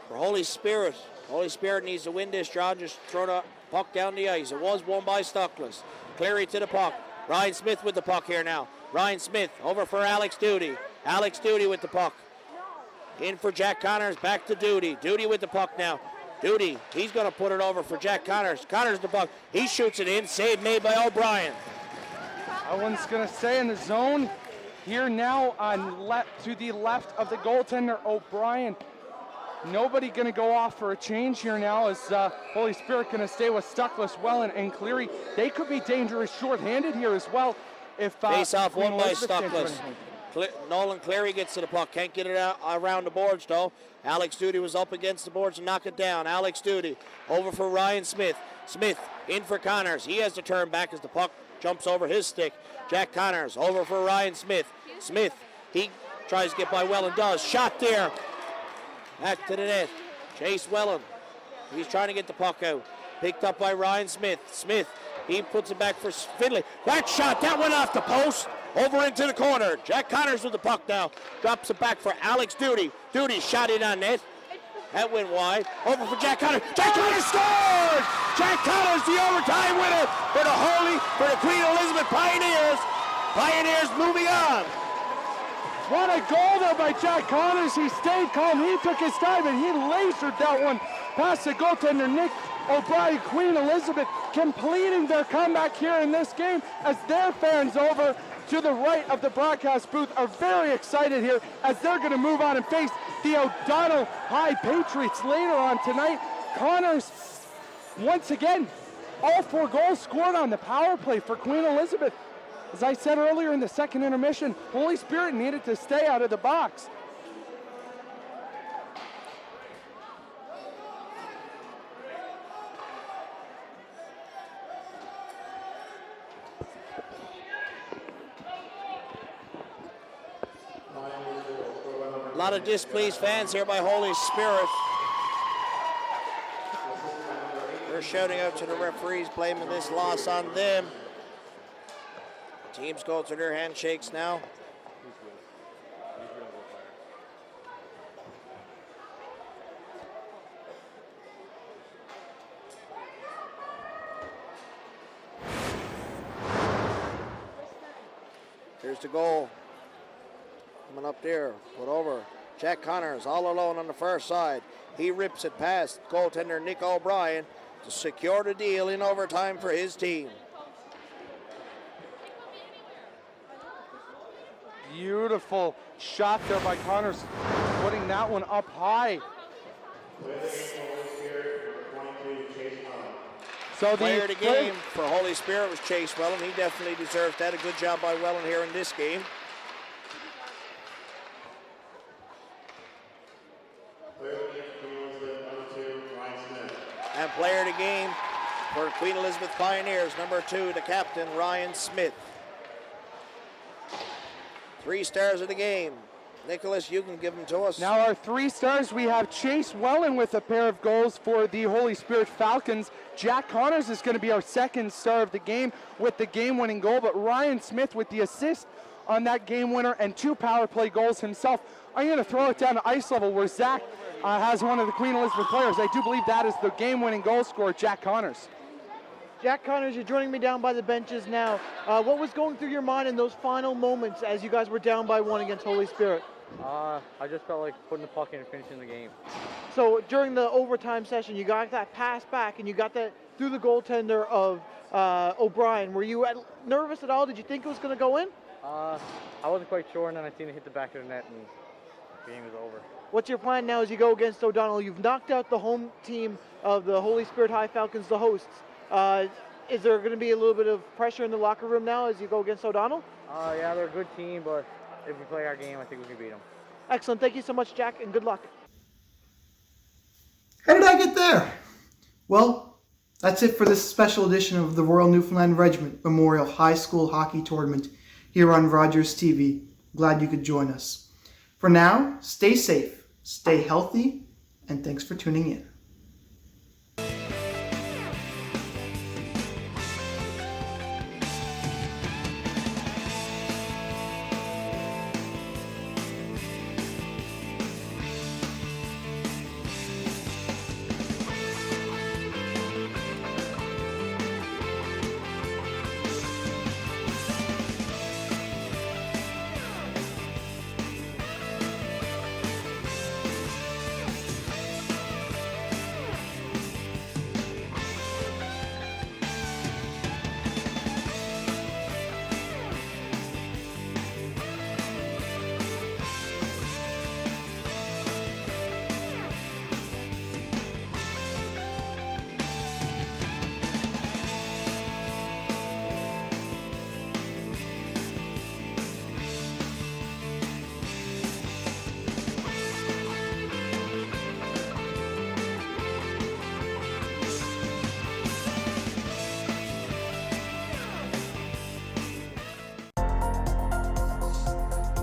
for Holy Spirit. Holy Spirit needs to win this, John. Just throw the puck down the ice. It was won by Stuckless. Cleary to the puck. Ryan Smith with the puck here now. Ryan Smith over for Alex Duty. Alex Duty with the puck. In for Jack Connors, back to Duty. Duty with the puck now. Duty, he's going to put it over for Jack Connors. Connors the puck. He shoots it in. Save made by O'Brien. That one's going to stay in the zone. Here now to the left of the goaltender, O'Brien. Nobody going to go off for a change here now as Holy Spirit going to stay with Stuckless, Welland, and Cleary. They could be dangerous short-handed here as well. If face off one by Stuckless. Nolan Cleary gets to the puck. Can't get it out around the boards, though. Alex Duty was up against the boards and knock it down. Alex Duty over for Ryan Smith. Smith in for Connors. He has to turn back as the puck jumps over his stick. Jack Connors over for Ryan Smith. Smith, he tries to get by Welland, does. Shot there. Back to the net. Chase Welland. He's trying to get the puck out. Picked up by Ryan Smith. Smith, he puts it back for Finley. That shot, that went off the post. Over into the corner. Jack Connors with the puck now. Drops it back for Alex Duty. Duty shot it on net. That went wide. Over for Jack Connors. Jack Connors scored! Jack Connors, the overtime winner for the Queen Elizabeth Pioneers. Pioneers moving on. What a goal there by Jack Connors. He stayed calm. He took his time and he lasered that one past the goaltender, Nick O'Brien. Queen Elizabeth completing their comeback here in this game as their fans over to the right of the broadcast booth are very excited here as they're going to move on and face the O'Donnell High Patriots later on tonight. Connors, once again, all 4 goals scored on the power play for Queen Elizabeth. As I said earlier in the second intermission, Holy Spirit needed to stay out of the box. A lot of displeased fans here by Holy Spirit. They're shouting out to the referees, blaming this loss on them. Teams go to their handshakes now. Here's the goal. Coming up there, put over. Jack Connors all alone on the far side. He rips it past goaltender Nick O'Brien to secure the deal in overtime for his team. Beautiful shot there by Connors. putting that one up high. So the Player of the game for Holy Spirit was Chase Wellen. He definitely deserves that. A good job by Wellen here in this game. And player of the game for Queen Elizabeth Pioneers, number 2, the captain, Ryan Smith. 3 stars of the game. Nicholas, you can give them to us. Now our 3 stars, we have Chase Wellen with a pair of goals for the Holy Spirit Falcons. Jack Connors is going to be our 2nd star of the game with the game-winning goal, but Ryan Smith with the assist on that game winner and 2 power play goals himself. I'm going to throw it down to ice level where Zach has one of the Queen Elizabeth players. I do believe that is the game-winning goal scorer, Jack Connors. Jack Connors, you're joining me down by the benches now. What was going through your mind in those final moments as you guys were down by 1 against Holy Spirit? I just felt like putting the puck in and finishing the game. So during the overtime session, you got that pass back and you got that through the goaltender of O'Brien. Were you nervous at all? Did you think it was going to go in? I wasn't quite sure, and then I seen it hit the back of the net, and the game was over. What's your plan now as you go against O'Donnell? You've knocked out the home team of the Holy Spirit High Falcons, the hosts. Is there going to be a little bit of pressure in the locker room now as you go against O'Donnell? Yeah, they're a good team, but if we play our game, I think we can beat them. Excellent. Thank you so much, Jack, and good luck. How did I get there? Well, that's it for this special edition of the Royal Newfoundland Regiment Memorial High School Hockey Tournament here on Rogers TV. Glad you could join us. For now, stay safe, stay healthy, and thanks for tuning in.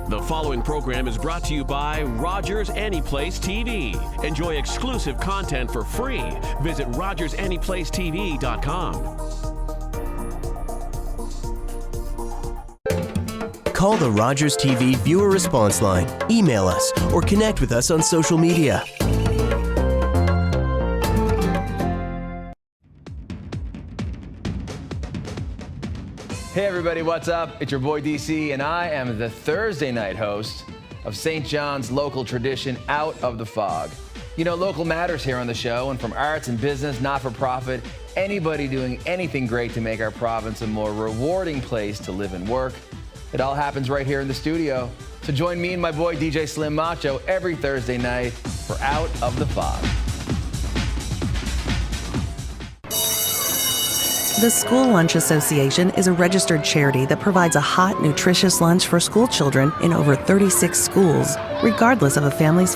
The following program is brought to you by Rogers Anyplace TV. Enjoy exclusive content for free. Visit RogersAnyplaceTV.com. Call the Rogers TV viewer response line, email us, or connect with us on social media. Hey everybody, what's up? It's your boy DC, and I am the Thursday night host of St. John's local tradition, Out of the Fog. You know, local matters here on the show, and from arts and business, not-for-profit, anybody doing anything great to make our province a more rewarding place to live and work. It all happens right here in the studio. So join me and my boy DJ Slim Macho every Thursday night for Out of the Fog. The School Lunch Association is a registered charity that provides a hot, nutritious lunch for school children in over 36 schools, regardless of a family's